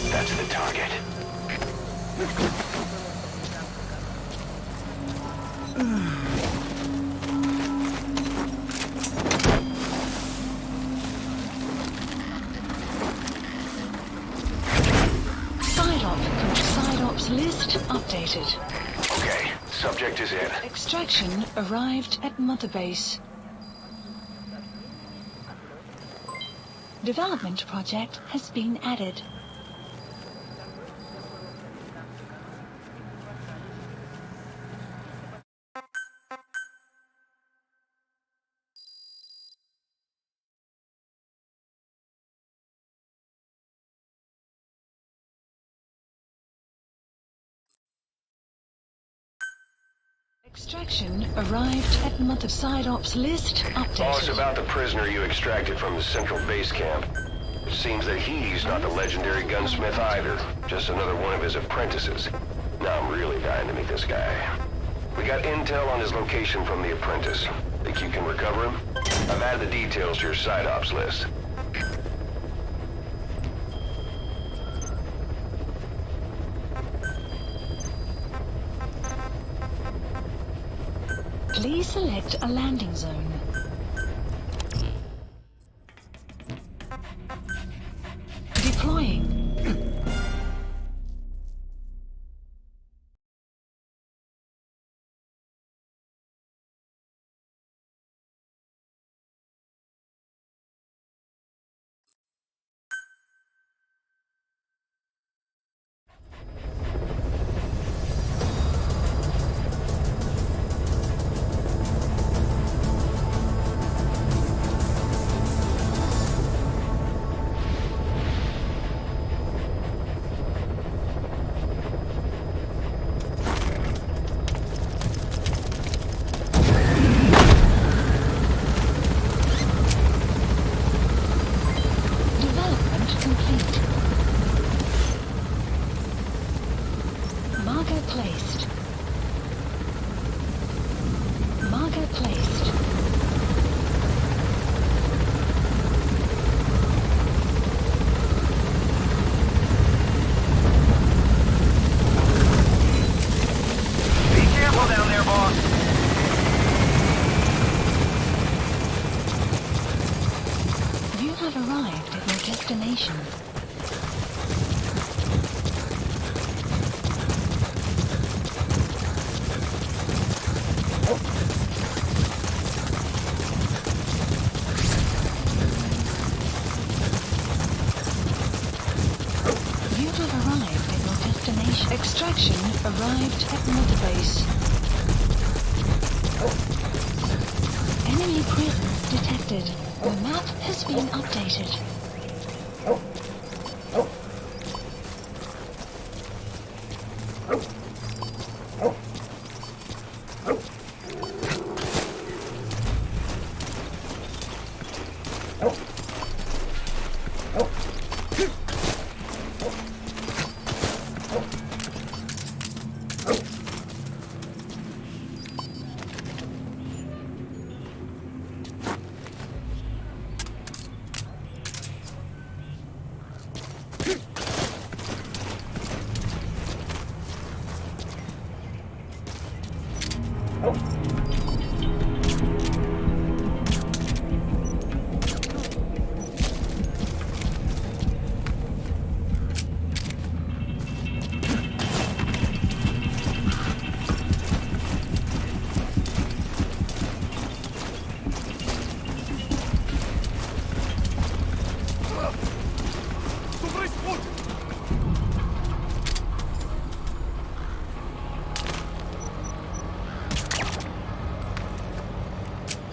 Speaker 7: That's the target.
Speaker 6: Side ops list updated.
Speaker 7: Okay, subject is in.
Speaker 6: Extraction arrived at Mother Base. Development project has been added. Extraction arrived at Mother Side Ops list updated.
Speaker 7: Boss, about the prisoner you extracted from the central base camp. It seems that he's not the legendary gunsmith either, just another one of his apprentices. Now I'm really dying to meet this guy. We got intel on his location from the apprentice. Think you can recover him? I've added the details to your side ops list.
Speaker 6: Please select a landing zone. Deploying. destination. You have arrived at your destination. Extraction arrived at Mother Base. Enemy presence detected. The map has been updated.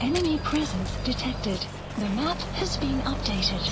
Speaker 6: Enemy presence detected. The map has been updated.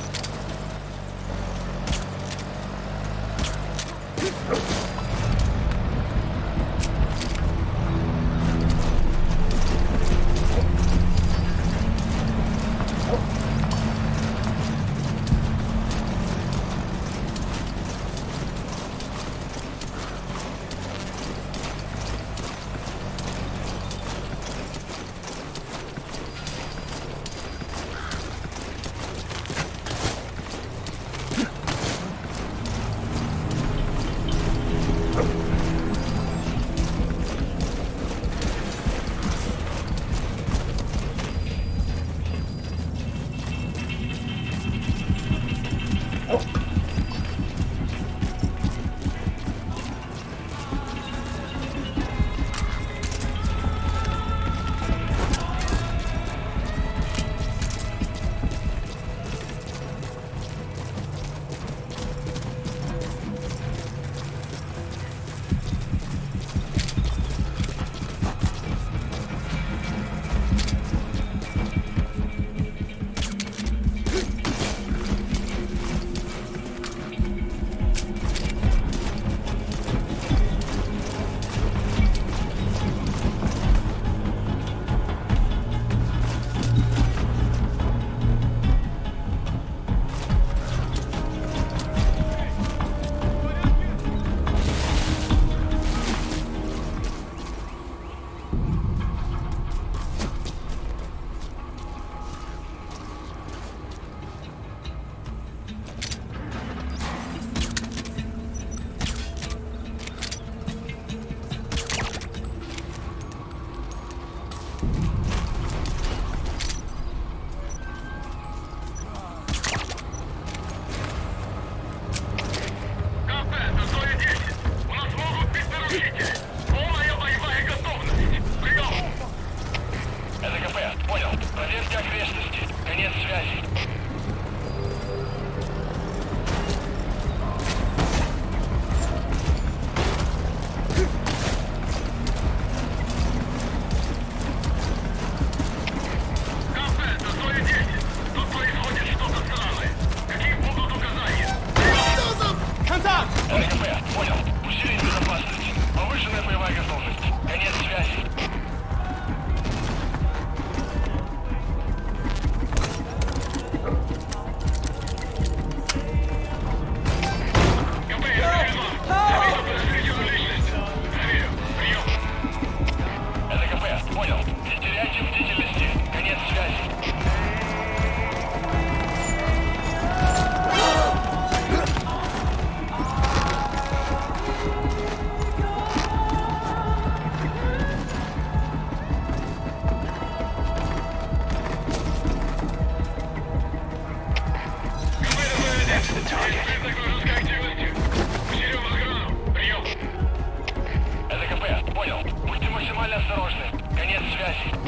Speaker 7: set.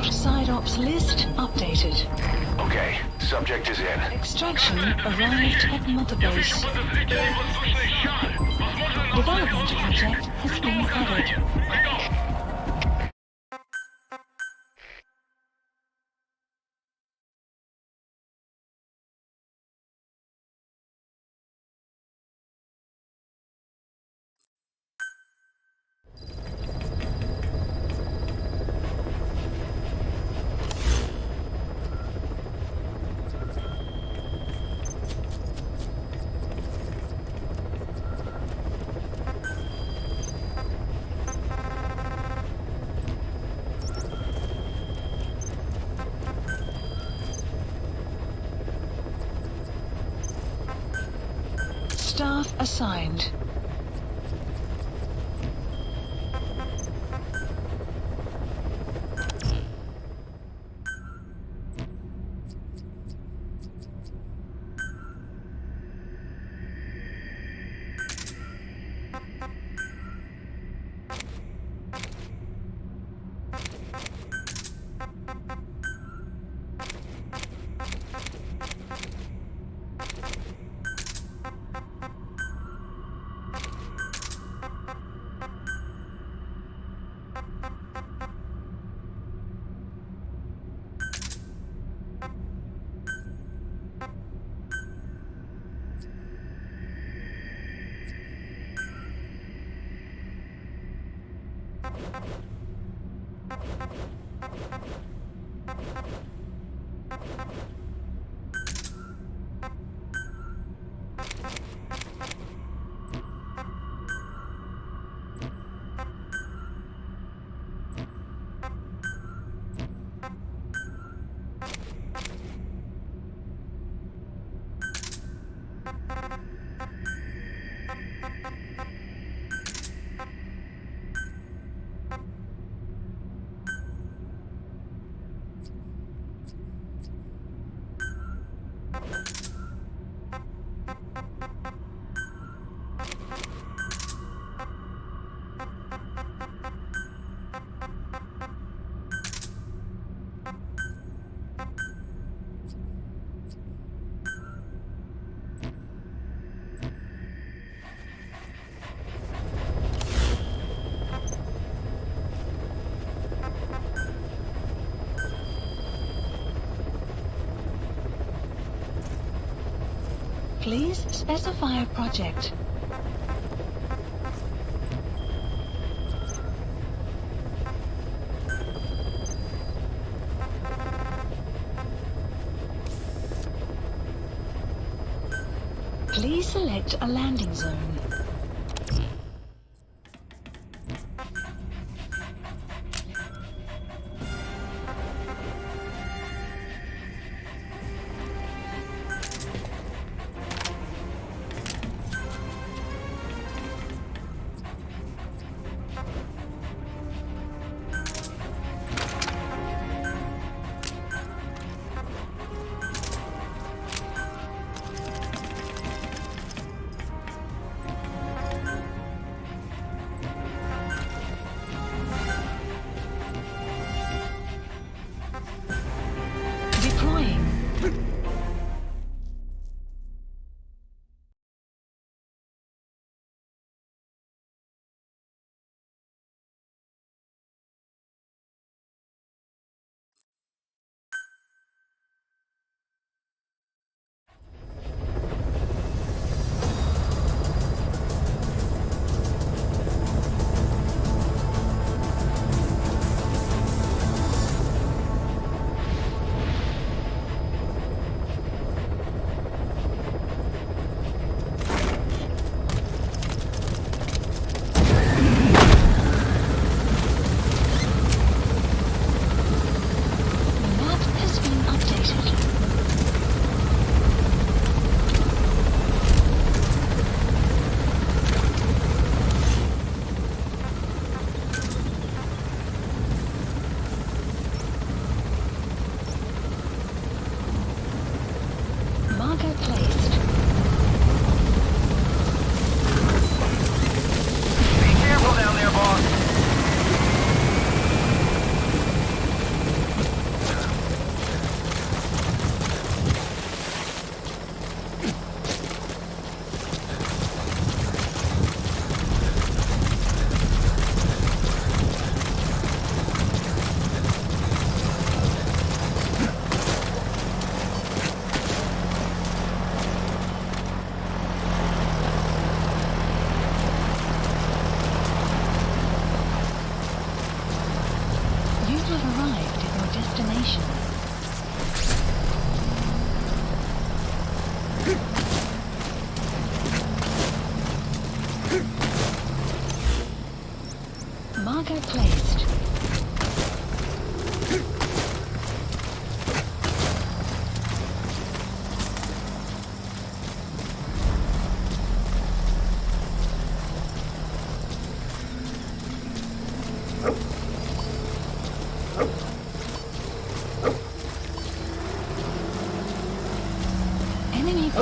Speaker 6: Side ops list updated.
Speaker 7: Okay, subject is in.
Speaker 6: Extraction arrived at Mother Base. Development project has been added. Staff assigned. Please specify a project. Please select a landing zone.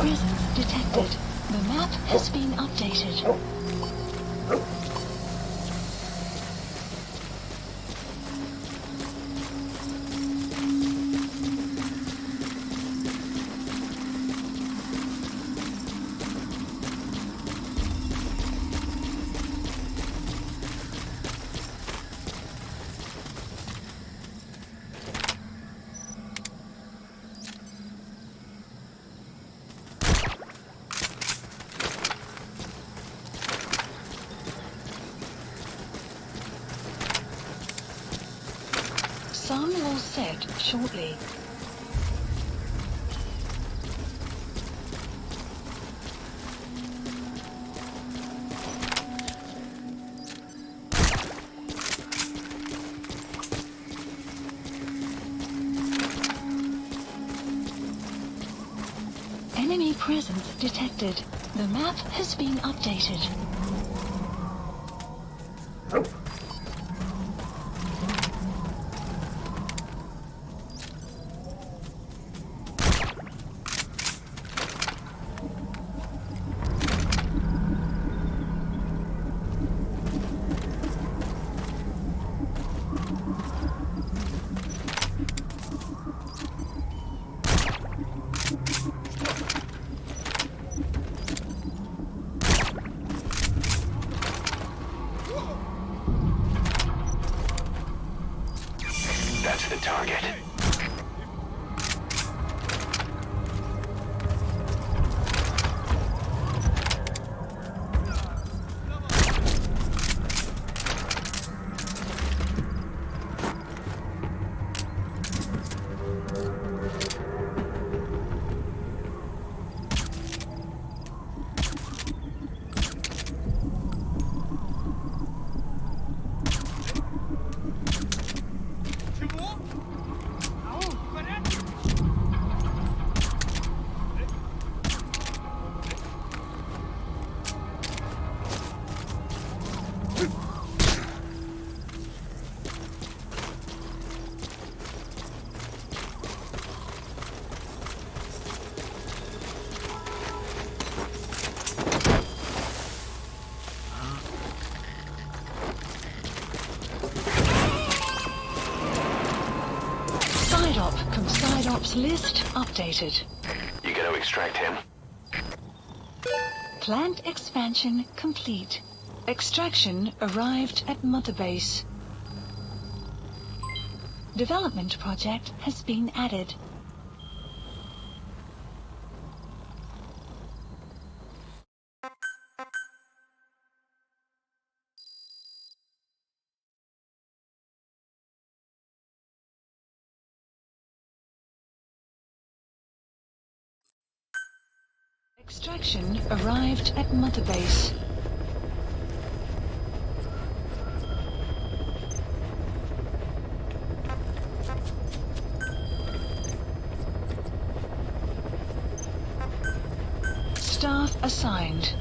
Speaker 6: presence detected. The map has been updated. Sun will set shortly. Enemy presence detected. The map has been updated.
Speaker 7: That's the target.
Speaker 6: Side ops list updated.
Speaker 7: You gonna extract him?
Speaker 6: Plant expansion complete. Extraction arrived at Mother Base. Development project has been added. Extraction arrived at Mother Base. Staff assigned.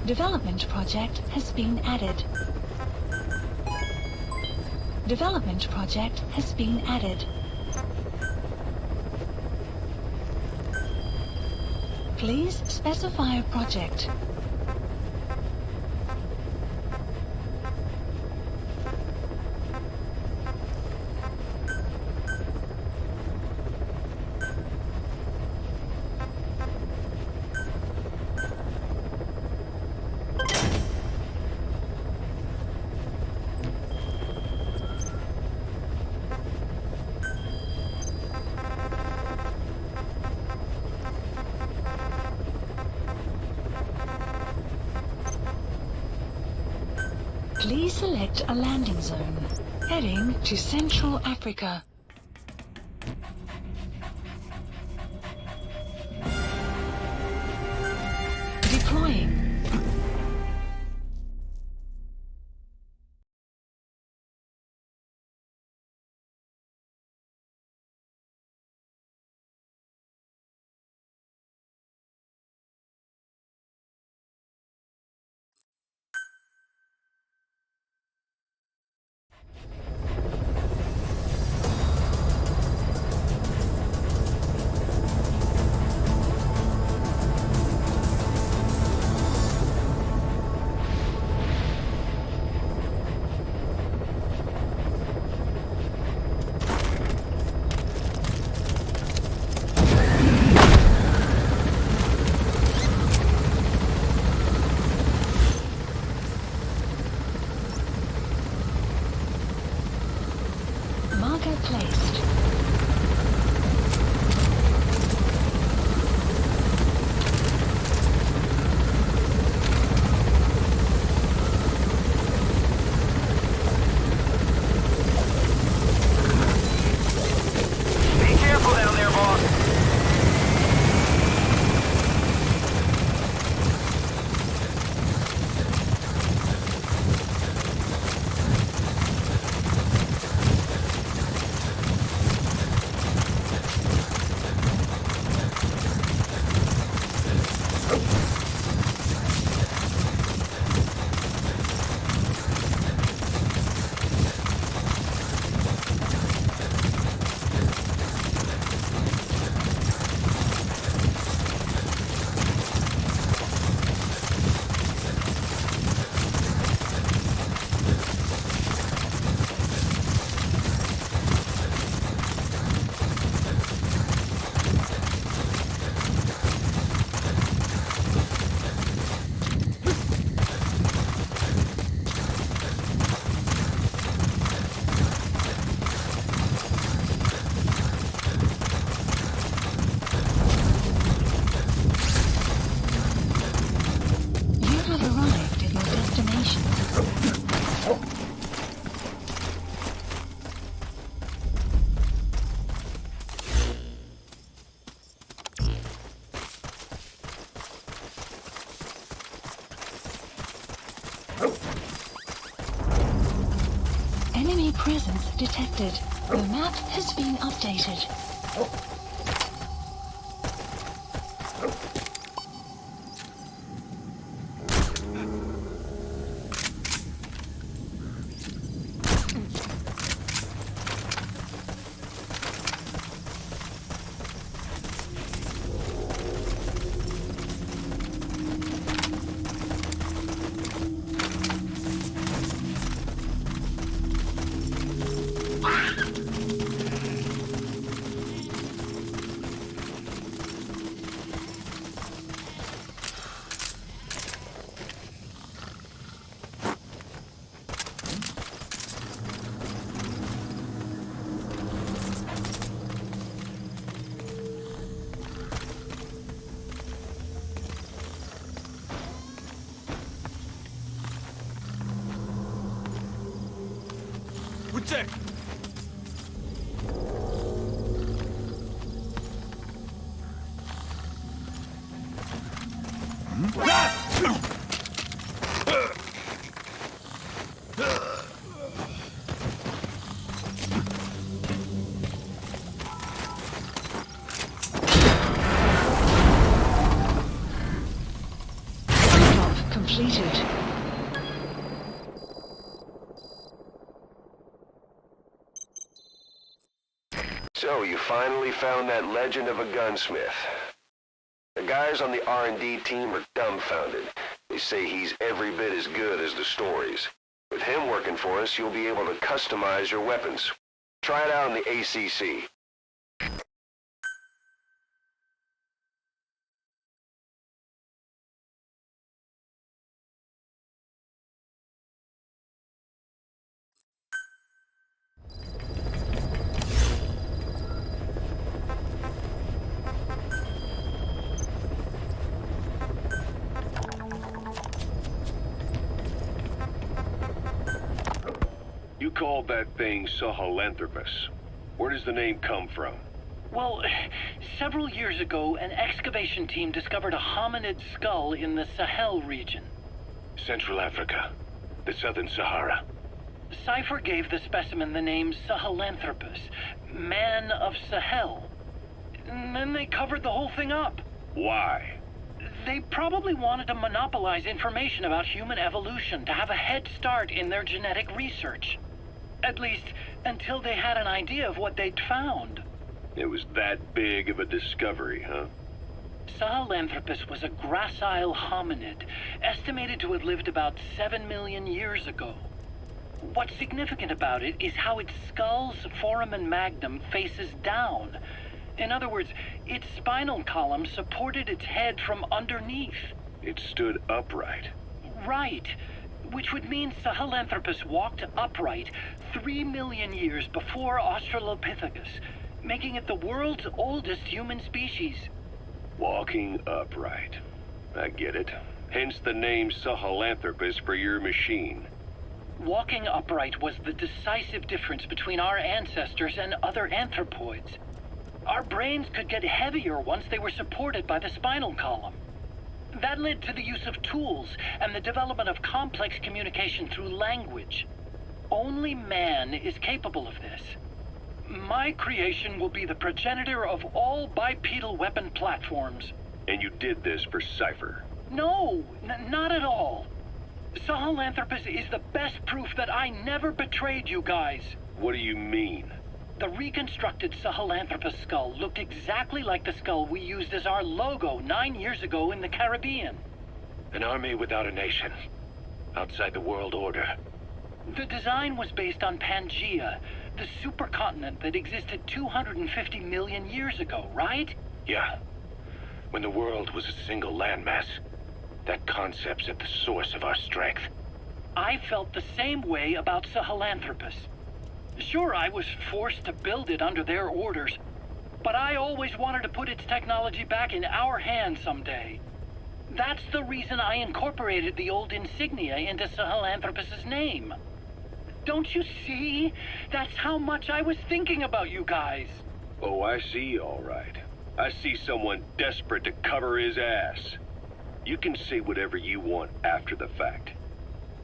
Speaker 6: Development project has been added. Development project has been added. Please specify a project. Please select a landing zone. Heading to Central Africa. Deploying. Well placed.
Speaker 7: Be careful down there, boss.
Speaker 6: You have arrived at your destination. Enemy presence detected. The map has been updated.
Speaker 8: Check.
Speaker 6: Drop completed.
Speaker 7: So you finally found that legend of a gunsmith. The guys on the R&D team are dumbfounded. They say he's every bit as good as the stories. With him working for us, you'll be able to customize your weapons. Try it out in the ACC.
Speaker 2: You called that thing Sahelanthropus. Where does the name come from?
Speaker 1: Well, several years ago, an excavation team discovered a hominid skull in the Sahel region.
Speaker 3: Central Africa. The Southern Sahara.
Speaker 1: Cypher gave the specimen the name Sahelanthropus, Man of Sahel. And then they covered the whole thing up.
Speaker 2: Why?
Speaker 1: They probably wanted to monopolize information about human evolution to have a head start in their genetic research. At least, until they had an idea of what they'd found.
Speaker 2: It was that big of a discovery, huh?
Speaker 1: Sahelanthropus was a gracile hominid, estimated to have lived about 7 million years ago. What's significant about it is how its skull's foramen magnum faces down. In other words, its spinal column supported its head from underneath.
Speaker 2: It stood upright.
Speaker 1: Right. which would mean Sahelanthropus walked upright 3 million years before Australopithecus, making it the world's oldest human species.
Speaker 2: Walking upright. I get it. Hence the name Sahelanthropus for your machine.
Speaker 1: Walking upright was the decisive difference between our ancestors and other anthropoids. Our brains could get heavier once they were supported by the spinal column. That led to the use of tools and the development of complex communication through language. Only man is capable of this. My creation will be the progenitor of all bipedal weapon platforms.
Speaker 2: And you did this for Cypher.
Speaker 1: No, not at all. Sahelanthropus is the best proof that I never betrayed you guys.
Speaker 2: What do you mean?
Speaker 1: The reconstructed Sahelanthropus skull looked exactly like the skull we used as our logo 9 years ago in the Caribbean.
Speaker 3: An army without a nation. Outside the world order.
Speaker 1: The design was based on Pangaea, the supercontinent that existed 250 million years ago, right?
Speaker 3: Yeah. When the world was a single landmass. That concept's at the source of our strength.
Speaker 1: I felt the same way about Sahelanthropus. Sure, I was forced to build it under their orders, but I always wanted to put its technology back in our hands someday. That's the reason I incorporated the old insignia into Sahelanthropus's name. Don't you see? That's how much I was thinking about you guys.
Speaker 2: Oh, I see, all right. I see someone desperate to cover his ass. You can say whatever you want after the fact.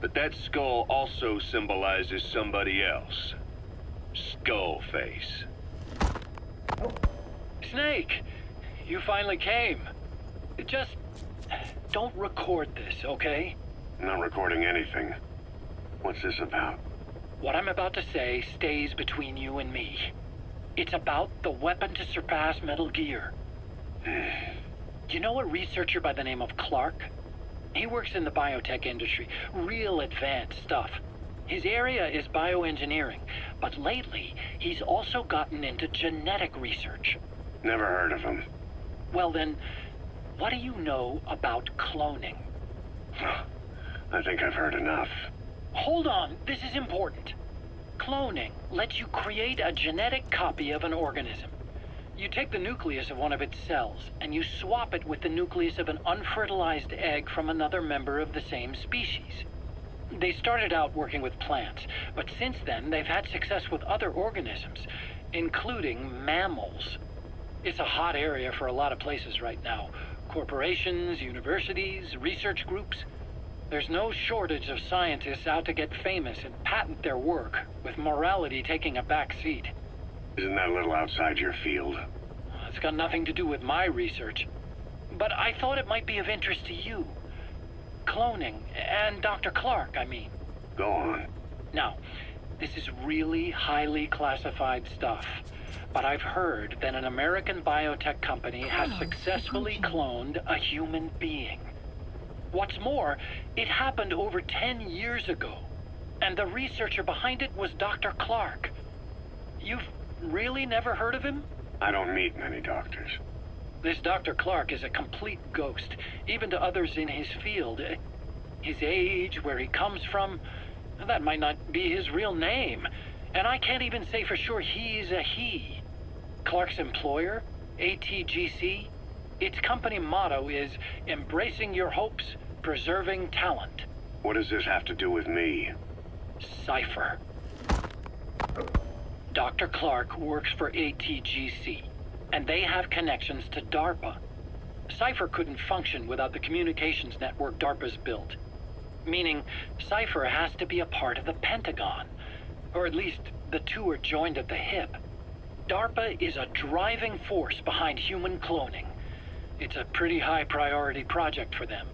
Speaker 2: But that skull also symbolizes somebody else. Skullface.
Speaker 1: Snake, you finally came. Just don't record this, okay?
Speaker 4: I'm not recording anything. What's this about?
Speaker 1: What I'm about to say stays between you and me. It's about the weapon to surpass Metal Gear. You know a researcher by the name of Clark? He works in the biotech industry, real advanced stuff. His area is bioengineering, but lately he's also gotten into genetic research.
Speaker 4: Never heard of him.
Speaker 1: Well then, what do you know about cloning?
Speaker 4: I think I've heard enough.
Speaker 1: Hold on, this is important. Cloning lets you create a genetic copy of an organism. You take the nucleus of one of its cells, and you swap it with the nucleus of an unfertilized egg from another member of the same species. They started out working with plants, but since then they've had success with other organisms, including mammals. It's a hot area for a lot of places right now. Corporations, universities, research groups. There's no shortage of scientists out to get famous and patent their work, with morality taking a back seat.
Speaker 4: Isn't that a little outside your field?
Speaker 1: It's got nothing to do with my research. But I thought it might be of interest to you. Cloning, and Dr. Clark, I mean.
Speaker 4: Go on.
Speaker 1: Now, this is really highly classified stuff. But I've heard that an American biotech company has successfully cloned a human being. What's more, it happened over 10 years ago. And the researcher behind it was Dr. Clark. You've really never heard of him?
Speaker 4: I don't meet many doctors.
Speaker 1: This Dr. Clark is a complete ghost, even to others in his field. His age, where he comes from, that might not be his real name. And I can't even say for sure he's a he. Clark's employer, ATGC, its company motto is embracing your hopes, preserving talent.
Speaker 4: What does this have to do with me?
Speaker 1: Cypher. Dr. Clark works for ATGC, and they have connections to DARPA. Cypher couldn't function without the communications network DARPA's built. Meaning, Cypher has to be a part of the Pentagon. Or at least, the two are joined at the hip. DARPA is a driving force behind human cloning. It's a pretty high priority project for them.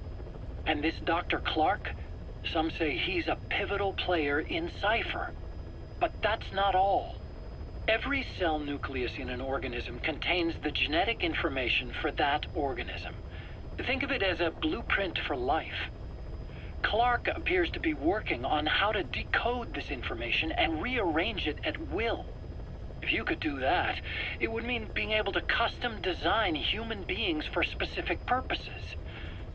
Speaker 1: And this Dr. Clark, some say he's a pivotal player in Cypher. But that's not all. Every cell nucleus in an organism contains the genetic information for that organism. Think of it as a blueprint for life. Clark appears to be working on how to decode this information and rearrange it at will. If you could do that, it would mean being able to custom design human beings for specific purposes.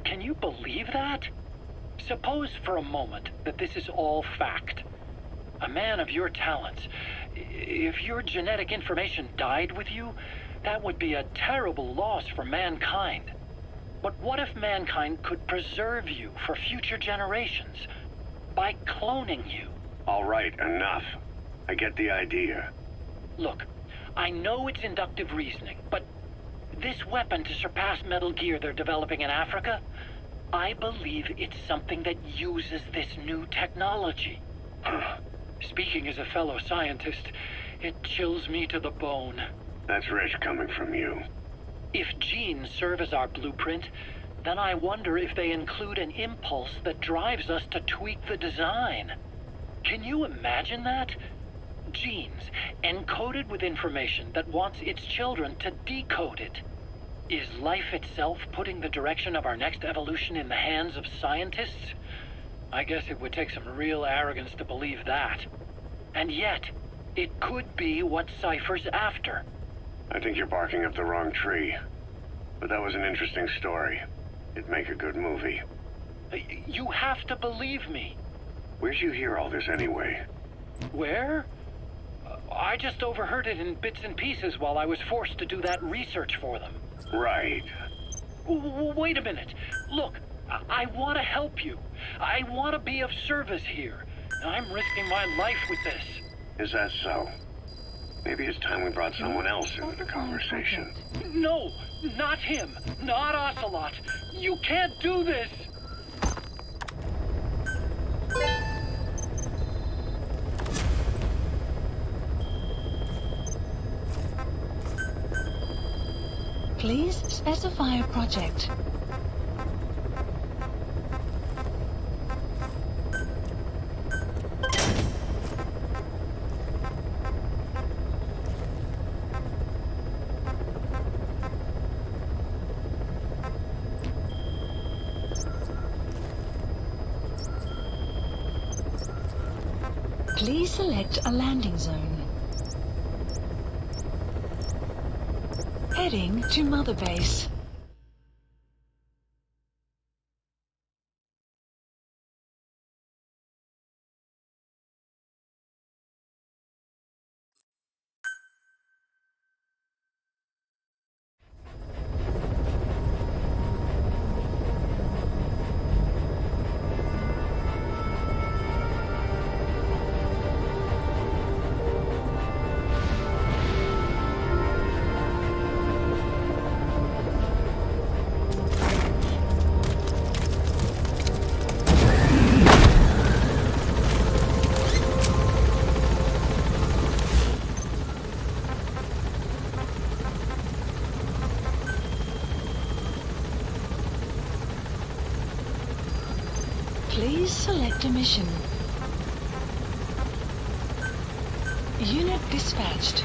Speaker 1: Can you believe that? Suppose for a moment that this is all fact. A man of your talents, if your genetic information died with you, that would be a terrible loss for mankind. But what if mankind could preserve you for future generations by cloning you?
Speaker 4: All right, enough. I get the idea.
Speaker 1: Look, I know it's inductive reasoning, but this weapon to surpass Metal Gear they're developing in Africa, I believe it's something that uses this new technology. Speaking as a fellow scientist, it chills me to the bone.
Speaker 4: That's rich coming from you.
Speaker 1: If genes serve as our blueprint, then I wonder if they include an impulse that drives us to tweak the design. Can you imagine that? Genes encoded with information that wants its children to decode it. Is life itself putting the direction of our next evolution in the hands of scientists? I guess it would take some real arrogance to believe that. And yet, it could be what Cypher's after.
Speaker 4: I think you're barking up the wrong tree. But that was an interesting story. It'd make a good movie.
Speaker 1: You have to believe me.
Speaker 4: Where'd you hear all this anyway?
Speaker 1: Where? I just overheard it in bits and pieces while I was forced to do that research for them.
Speaker 4: Right.
Speaker 1: Wait a minute. Look, I want to help you. I want to be of service here. I'm risking my life with this.
Speaker 4: Is that so? Maybe it's time we brought someone else into the conversation.
Speaker 1: No, not him. Not Ocelot. You can't do this.
Speaker 6: Please specify a project. Please select a landing zone. Heading to Mother Base. Please select a mission. Unit dispatched.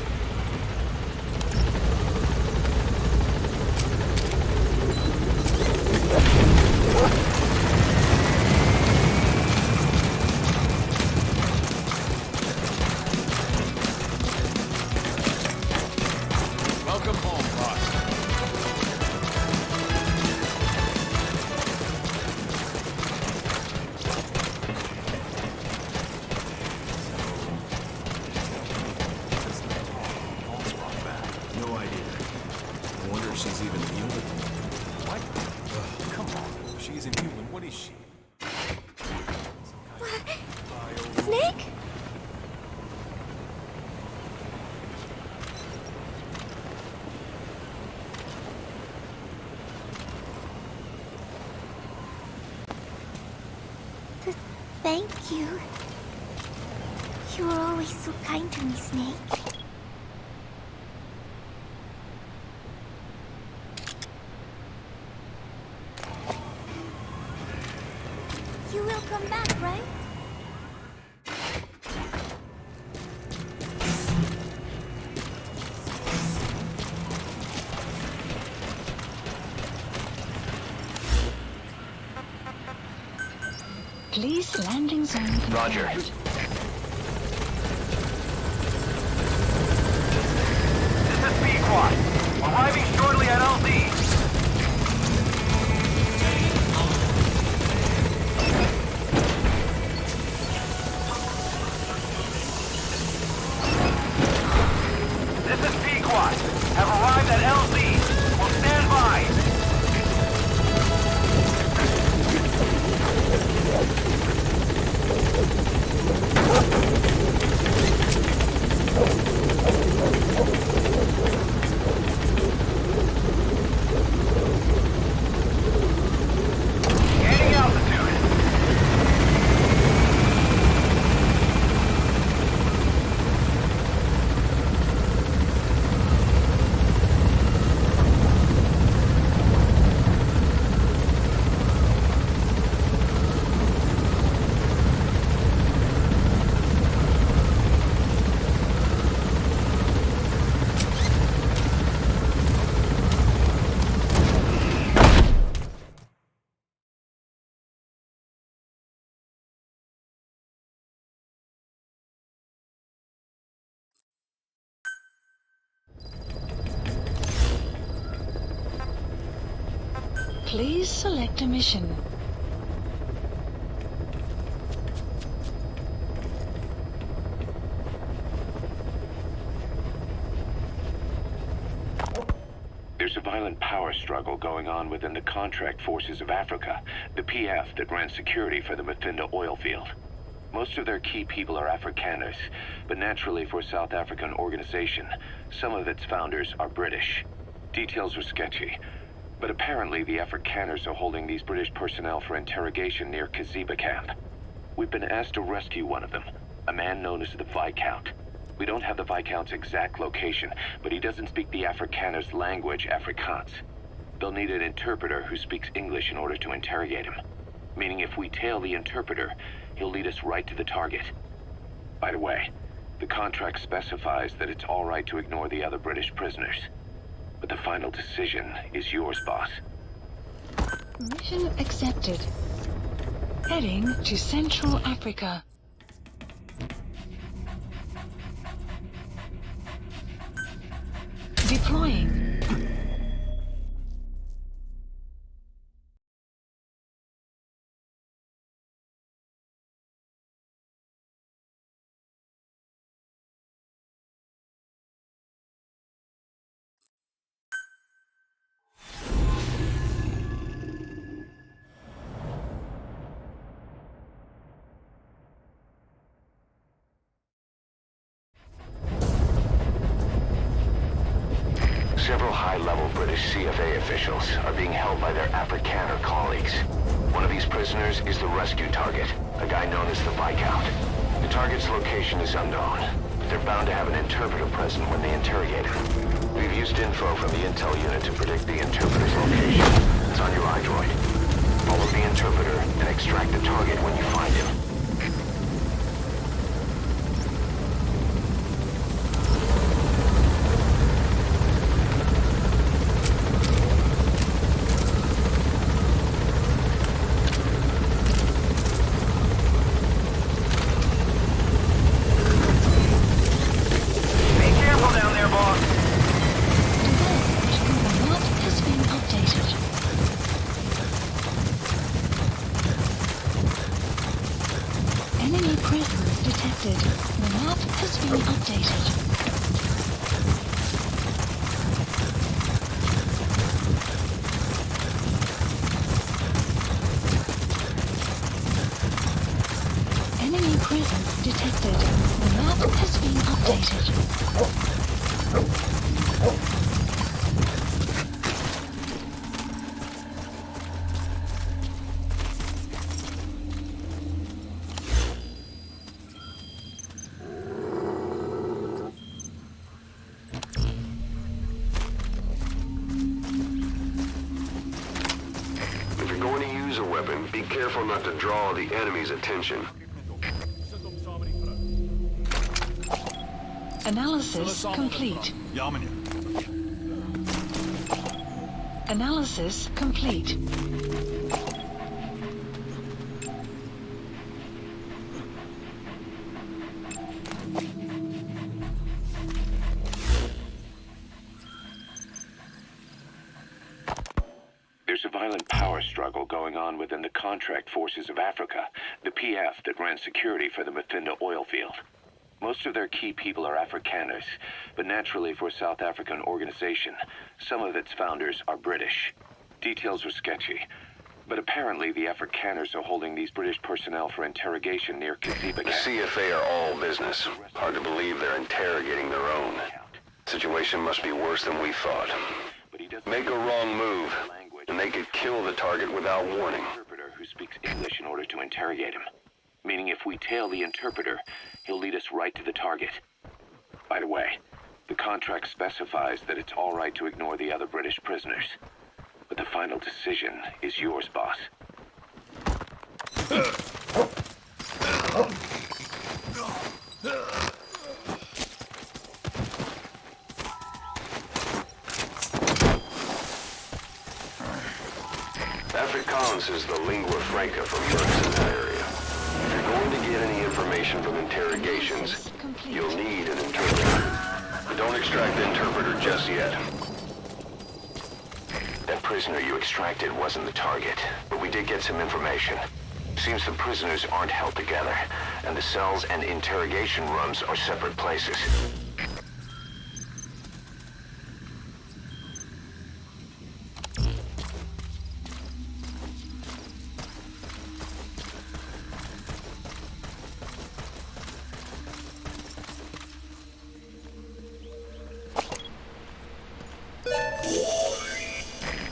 Speaker 8: Welcome home, boss.
Speaker 9: No idea. I wonder if she's even human.
Speaker 8: What? Ugh, come on. If she isn't human, what is she?
Speaker 10: Snake? Thank you. You were always so kind to me, Snake. You will come back, right?
Speaker 6: Please landing zone confirmed.
Speaker 7: Roger.
Speaker 11: This is B-Quad. Arriving shortly at LZ.
Speaker 6: Please select a mission.
Speaker 3: There's a violent power struggle going on within the contract forces of Africa, the PF that ran security for the Muthinda oil field. Most of their key people are Afrikaners, but naturally for a South African organization, some of its founders are British. Details are sketchy, but apparently the Afrikaners are holding these British personnel for interrogation near Kaziba camp. We've been asked to rescue one of them, a man known as the Viscount. We don't have the Viscount's exact location, but he doesn't speak the Afrikaners' language, Afrikaans. They'll need an interpreter who speaks English in order to interrogate him. Meaning if we tail the interpreter, he'll lead us right to the target. By the way, the contract specifies that it's all right to ignore the other British prisoners. But the final decision is yours, boss.
Speaker 6: Mission accepted. Heading to Central Africa. Deploying.
Speaker 7: Several high-level British CFA officials are being held by their Afrikaner colleagues. One of these prisoners is the rescue target, a guy known as the Viscount. The target's location is unknown, but they're bound to have an interpreter present when they interrogate him. We've used info from the intel unit to predict the interpreter's location. It's on your iDroid. Follow the interpreter and extract the target when you find him.
Speaker 6: Enemy presence detected. The map has been updated. Enemy presence detected. The map has been updated.
Speaker 4: Use a weapon, be careful not to draw the enemy's attention.
Speaker 6: Analysis complete. Analysis complete.
Speaker 3: There's a violent power struggle going on within the contract forces of Africa, the PF that ran security for the Muthinda oil field. Most of their key people are Afrikaners, but naturally for a South African organization, some of its founders are British. Details are sketchy, but apparently the Afrikaners are holding these British personnel for interrogation near Kaziba
Speaker 4: The
Speaker 3: camp.
Speaker 4: CFA are all business. Hard to believe they're interrogating their own. Situation must be worse than we thought. Make a wrong move, and they could kill the target without warning.
Speaker 3: Interpreter who speaks English in order to interrogate him. Meaning if we tail the interpreter, he'll lead us right to the target. By the way, the contract specifies that it's all right to ignore the other British prisoners. But the final decision is yours, boss.
Speaker 4: Afrikaans is the lingua franca for mercs in that area. If you're going to get any information from interrogations, you'll need an interpreter. But don't extract the interpreter just yet. That
Speaker 7: prisoner you extracted wasn't the target, but we did get some information. Seems the prisoners aren't held together, and the cells and interrogation rooms are separate places.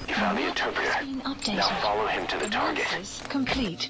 Speaker 7: You found the interpreter. Now follow him to the target.
Speaker 6: Complete.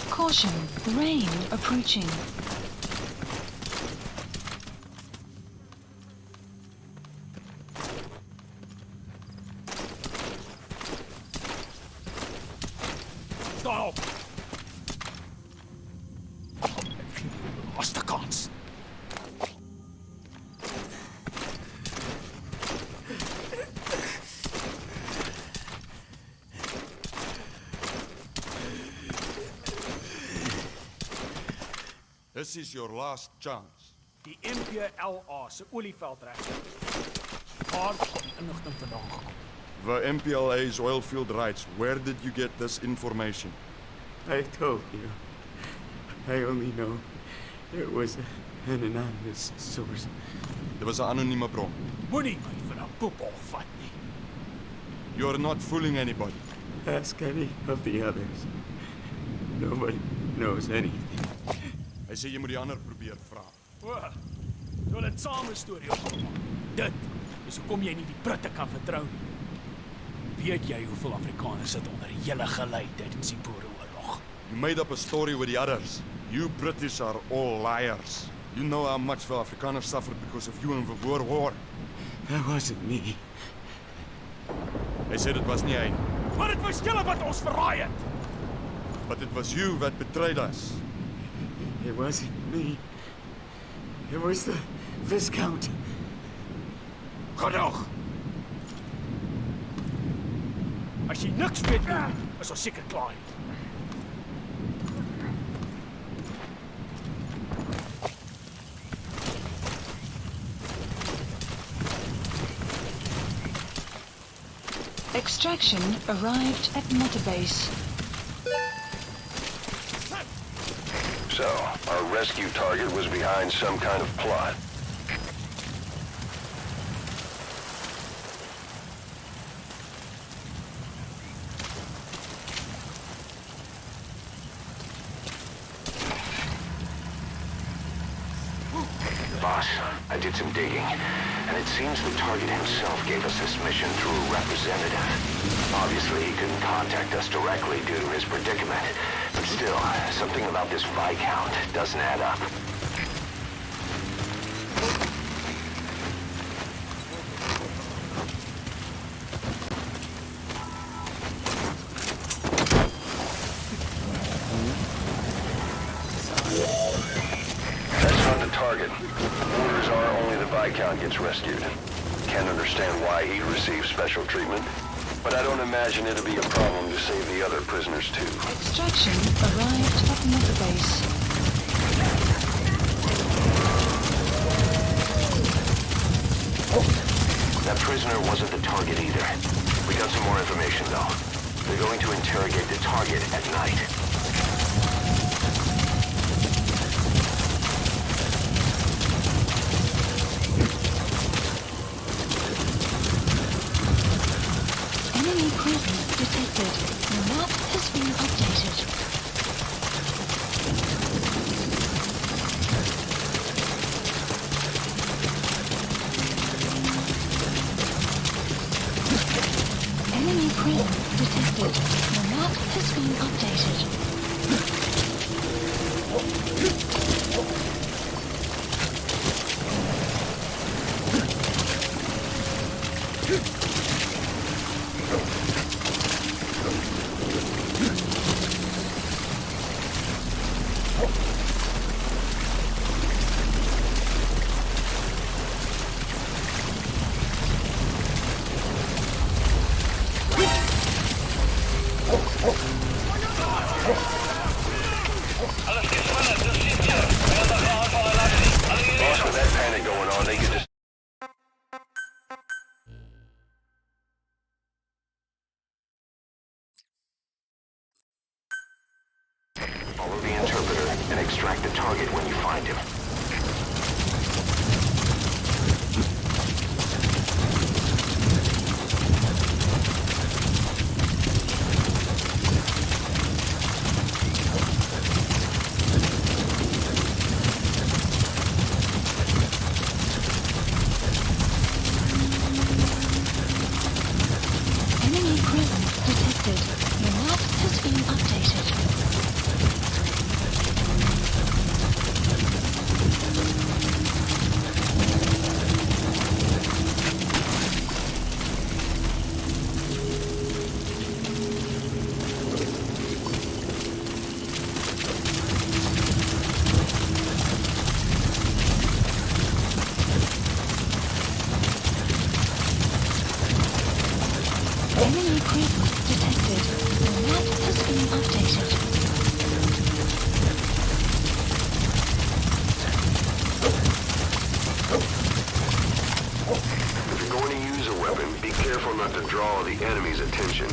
Speaker 6: Caution, rain approaching.
Speaker 11: Stop! Lost the kans.
Speaker 12: This is your last chance.
Speaker 11: Die MPLA se olieveldreg. Waar die inligting vandaan gekom?
Speaker 12: The MPLA's oilfield rights. Where did you get this information?
Speaker 13: I told you. I only know it was an anonymous source.
Speaker 12: Dit was 'n anonieme bron.
Speaker 11: Moenie my vir 'n poepel vat nie.
Speaker 12: You're not fooling anybody.
Speaker 13: Ask any of the others. Nobody knows anything.
Speaker 12: Hy sê jy moet die ander probeer vra.
Speaker 11: O, jy het saam 'n storie opgemaak. Dit is hoekom jy nie die Britte kan vertrou nie. Weet jy hoeveel Afrikaners sit onder die hele gelei tydens die Boereoorlog?
Speaker 12: You made up a story with the others. You British are all liars. You know how much the Afrikaners suffered because of you in the Boer War.
Speaker 13: That wasn't me.
Speaker 12: Hy sê dit was nie hy nie.
Speaker 11: Maar dit was julle wat ons verraai het.
Speaker 12: But it was you that betrayed us.
Speaker 13: It wasn't me. It was the Viscount.
Speaker 11: Genoeg! As jy niks weet nie, is ons seker klaar.
Speaker 6: Extraction arrived at Metabase.
Speaker 4: So, our rescue target was behind some kind of plot.
Speaker 7: Boss, I did some digging, and it seems the target himself gave us this mission through a representative. Obviously, he couldn't contact us directly due to his predicament, but still, something about this Viscount doesn't add up.
Speaker 4: Orders are only the Viscount gets rescued. Can't understand why he receives special treatment, but I don't imagine it'll be a problem to save the other prisoners too.
Speaker 6: Extraction arrived at Metabase.
Speaker 7: That prisoner wasn't the target either. We got some more information though. They're going to interrogate the target at night.
Speaker 6: Enemy presence detected. The map has been updated. presence detected. The map has been updated.
Speaker 7: Boss, with that panic going on, they could just... Follow the interpreter and extract the target when you find him.
Speaker 6: Enemy presence detected. The map has been updated. Enemy presence detected. The map has been updated.
Speaker 4: If you're going to use a weapon, be careful not to draw the enemy's attention.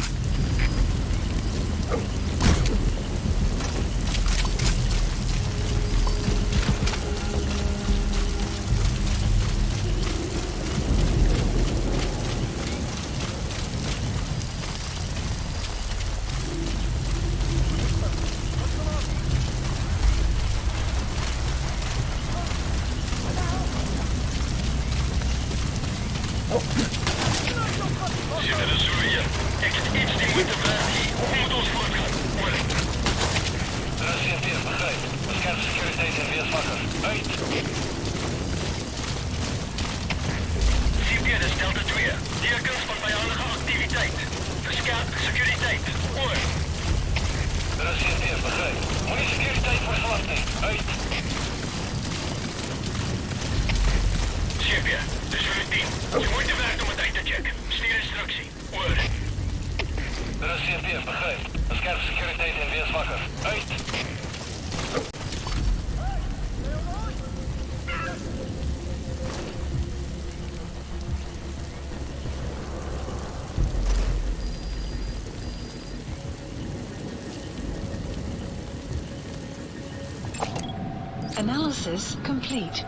Speaker 4: Analysis complete.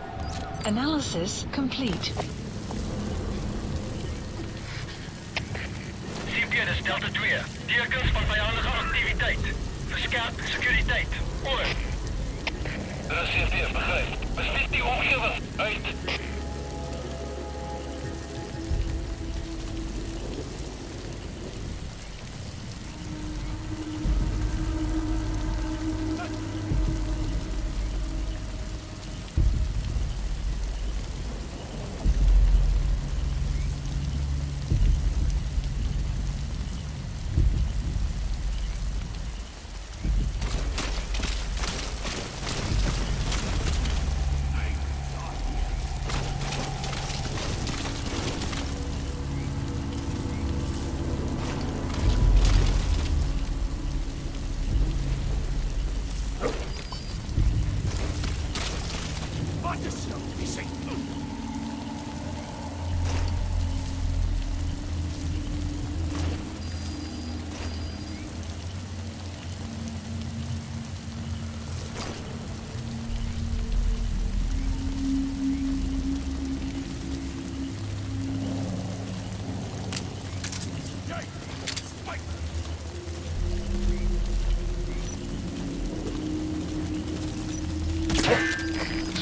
Speaker 4: Analysis complete.
Speaker 14: CP, dis Delta 2. Tekens van vijandige activiteit. Verskerp sekuriteit. Oor. Dit is CP, begryp. Bespiek die omgewing. Uit.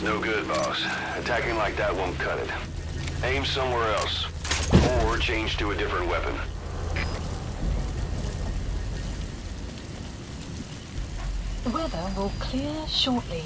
Speaker 4: No good, boss. Attacking like that won't cut it. Aim somewhere else. Or change to a different weapon.
Speaker 6: The weather will clear shortly.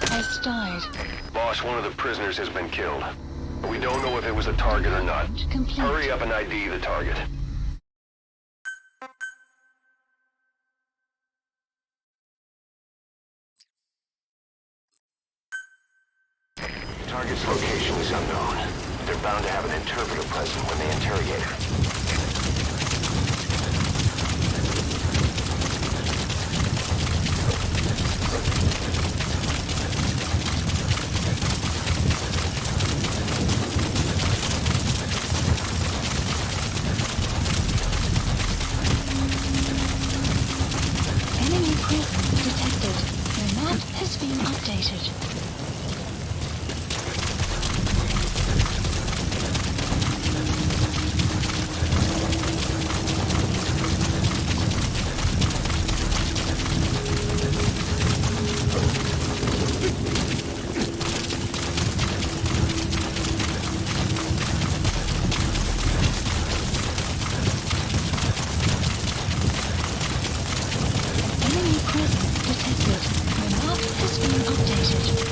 Speaker 6: Has died.
Speaker 4: Boss, one of the prisoners has been killed. We don't know if it was a target or not.
Speaker 6: Complete.
Speaker 4: Hurry up and ID the target.
Speaker 7: Target's location is unknown. They're bound to have an interpreter present when they interrogate her.
Speaker 6: Enemy presence detected. The map has been updated. Enemy presence detected. The map has been updated.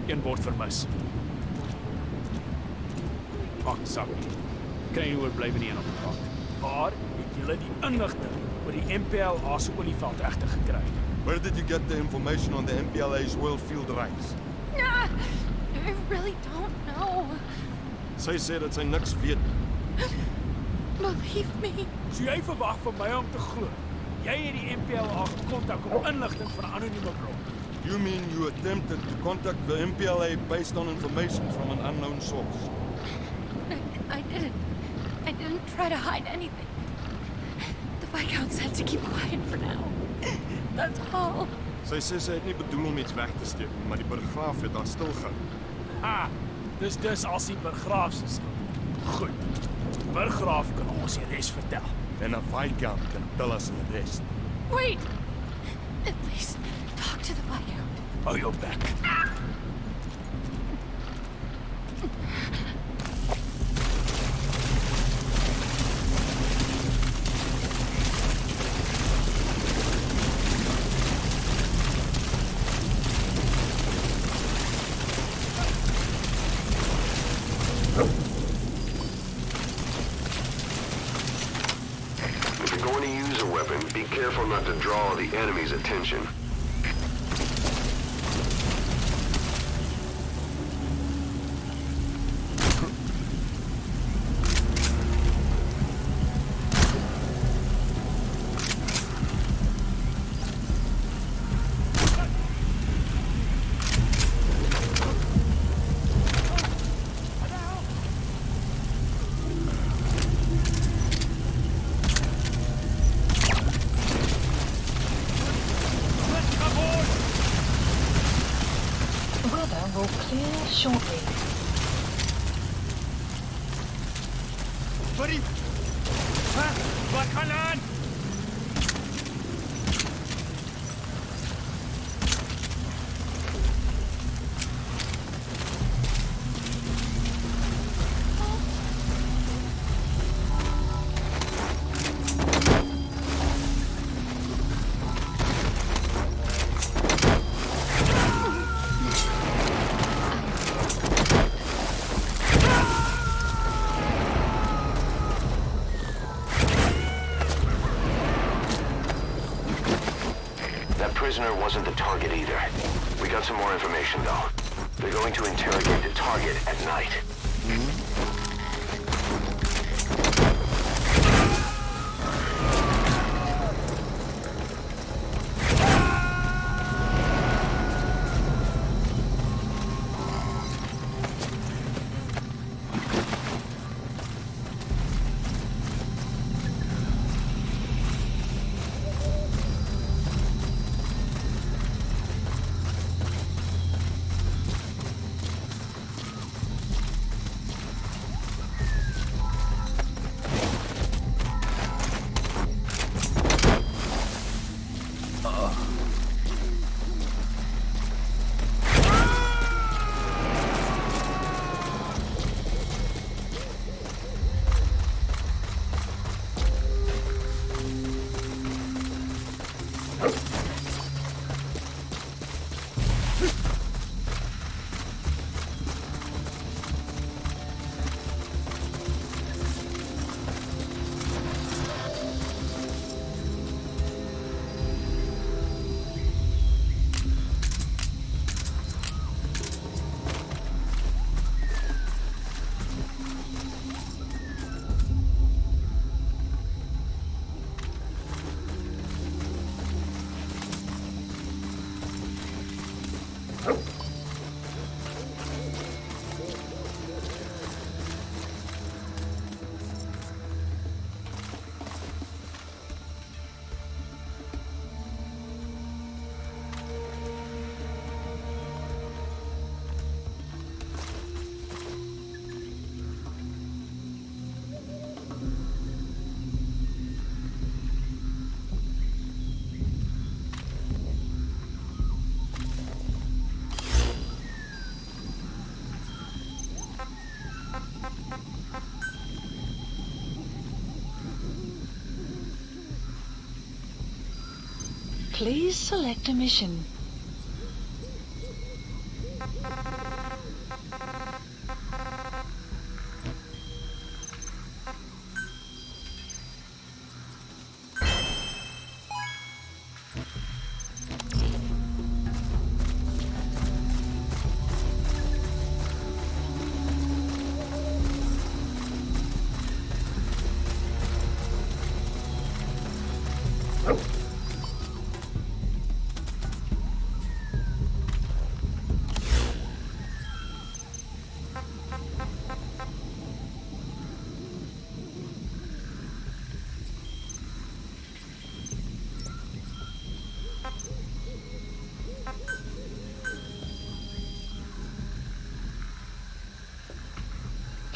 Speaker 11: Een word vermis. Maak sak nie. Kry nie oorblywende een op die pad. Maar het julle die inligting oor die MPLA se olieveld regtig gekry?
Speaker 12: Where did you get the information on the MPLA's oil field rights?
Speaker 10: Nah, I really don't know.
Speaker 12: Sy sê dat sy niks weet.
Speaker 10: Believe me.
Speaker 11: So jy verwag van my om te glo. Jy het die MPLA gekontak om inligting van 'n anonieme bron.
Speaker 12: You mean you attempted to contact the MPLA based on information from an unknown source?
Speaker 10: I didn't. I didn't try to hide anything. The Viscount said to keep quiet for now. That's all.
Speaker 12: Sy sê sy het nie bedoel om iets weg te steek nie, maar die burggraaf het haar stilgehou.
Speaker 11: Dus als die burggraaf se skuld. Goed. Die burggraaf kan ons die res vertel.
Speaker 12: En 'n Viscount kan tell us the rest.
Speaker 10: Wait. At least talk to the Viscount.
Speaker 11: Hou jou bek.
Speaker 4: If you're going to use a weapon, be careful not to draw the enemy's attention.
Speaker 6: clear shortly.
Speaker 11: Buddy! Wat gaan aan?
Speaker 7: Prisoner wasn't the target either. We got some more information, though. They're going to interrogate the target at night.
Speaker 6: Please select a mission.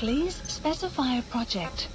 Speaker 6: Please specify a project.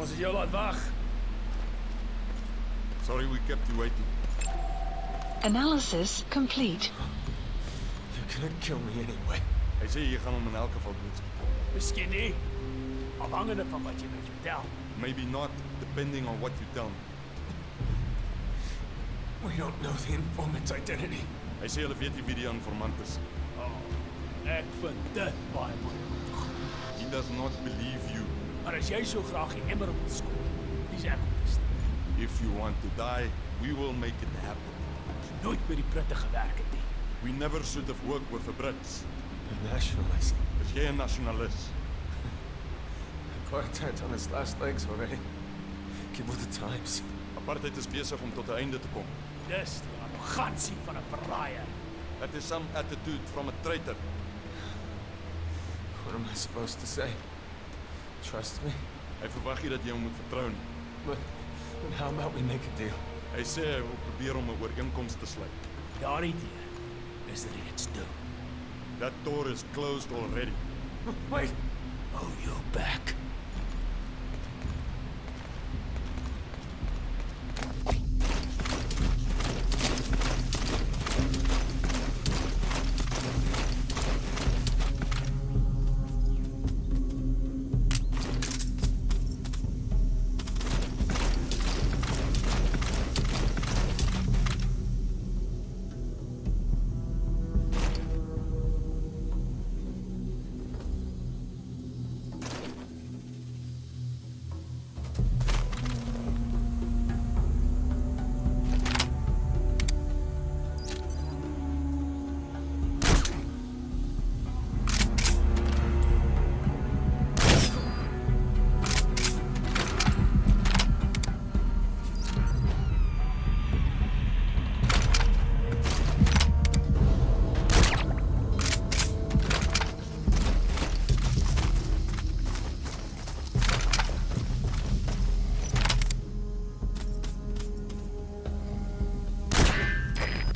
Speaker 11: Ons het jou laat wag.
Speaker 12: Sorry we kept you waiting.
Speaker 6: Analysis complete.
Speaker 9: You're gonna kill me anyway.
Speaker 12: Hy sê jy gaan hom in elk geval doodskiet.
Speaker 11: Miskien nie. Afhangende van wat jy my vertel.
Speaker 12: Maybe not, depending on what you tell me.
Speaker 9: We don't know the informant's identity.
Speaker 12: Hy sê hulle weet nie wie die informant is.
Speaker 11: Ek vind dit baie moeilik.
Speaker 12: He does not believe you.
Speaker 11: Maar as jy so graag die emmer wil skoot, dis ek op die stry.
Speaker 12: If you want to die, we will make it happen.
Speaker 11: Nooit met die Britte gewerk het nie.
Speaker 12: We never should have worked with the Brits.
Speaker 9: A nationalist.
Speaker 12: Is jy 'n nasionalis?
Speaker 9: Apartheid on its last legs already. Get with the times.
Speaker 12: Apartheid is besig om tot 'n einde te kom.
Speaker 11: Dis die arrogansie van 'n verraaier.
Speaker 12: That is some attitude from a traitor.
Speaker 9: What am I supposed to say? Trust me?
Speaker 12: Hy verwag nie dat jy hom moet vertrou nie.
Speaker 9: But how about we make a deal?
Speaker 12: Hy sê hy wil probeer om 'n ooreenkoms te sluit.
Speaker 11: Daardie deur is reeds toe.
Speaker 12: That door is closed already.
Speaker 9: Wait!
Speaker 11: Oh, you're back.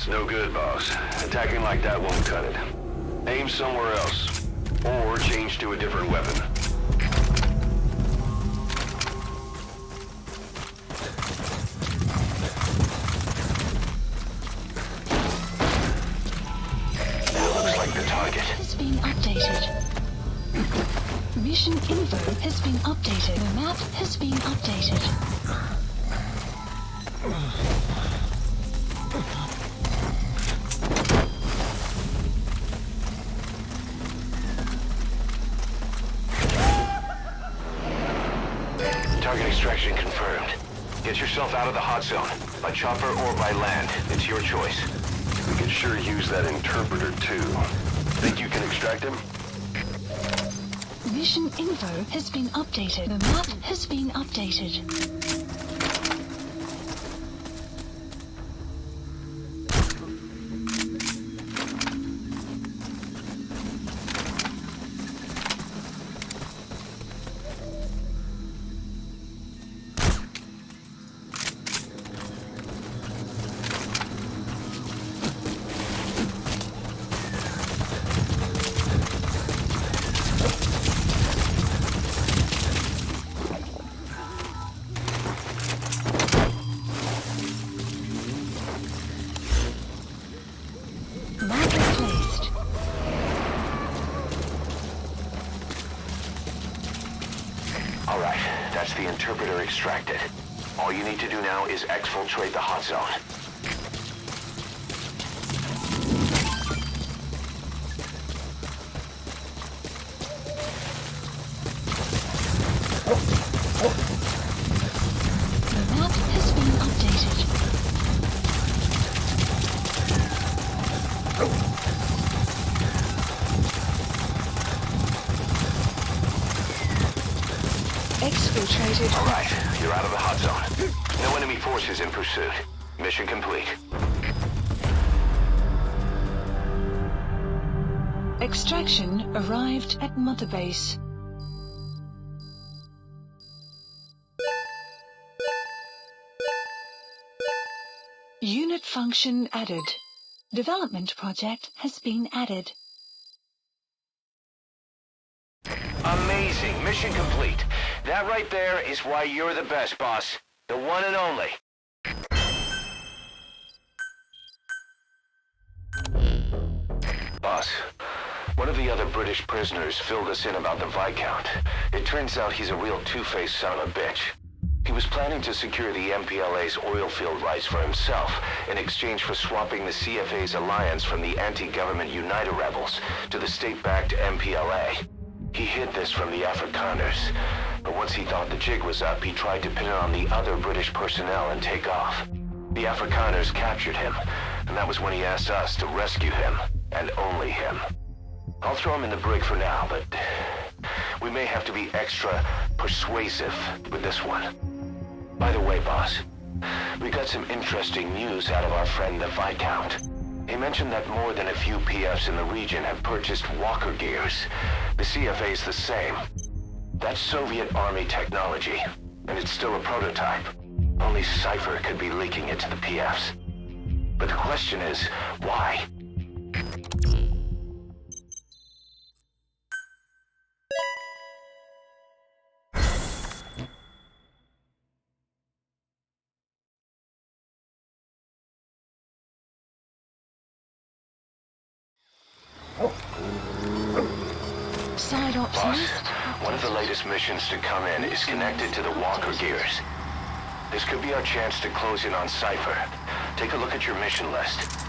Speaker 4: No good, boss. Attacking like that won't cut it. Aim somewhere else. Or change to a different weapon.
Speaker 7: That looks like the target.
Speaker 6: Has been updated. Mission info has been updated. The map has been updated.
Speaker 7: Target extraction confirmed. Get yourself out of the hot zone. By chopper or by land. It's your choice.
Speaker 4: We could sure use that interpreter too. Think you can extract him?
Speaker 6: Mission info has been updated. The map has been updated.
Speaker 7: Alright, that's the interpreter extracted. All you need to do now is exfiltrate the hot zone.
Speaker 6: The map has been updated. Exfiltrated.
Speaker 7: All right, you're out of the hot zone. No enemy forces in pursuit. Mission complete.
Speaker 6: Extraction arrived at Mother Base. Unit function added. Development project has been added.
Speaker 7: Amazing. Mission complete. That right there is why you're the best, boss. The one and only. Boss, one of the other British prisoners filled us in about the Viscount. It turns out he's a real two-faced son of a bitch. He was planning to secure the MPLA's oil field rights for himself in exchange for swapping the CFA's alliance from the anti-government United rebels to the state-backed MPLA. He hid this from the Afrikaners, but once he thought the jig was up, he tried to pin it on the other British personnel and take off. The Afrikaners captured him, and that was when he asked us to rescue him, and only him. I'll throw him in the brig for now, but we may have to be extra persuasive with this one. By the way, boss, we got some interesting news out of our friend the Viscount. He mentioned that more than a few PFs in the region have purchased walker gears. The CFA's the same. That's Soviet Army technology, and it's still a prototype. Only Cypher could be leaking it to the PFs. But the question is, why?
Speaker 6: Side
Speaker 7: Boss,
Speaker 6: optimist.
Speaker 7: one of the latest missions to come in is connected to the walker gears. This could be our chance to close in on Cypher. Take a look at your mission list.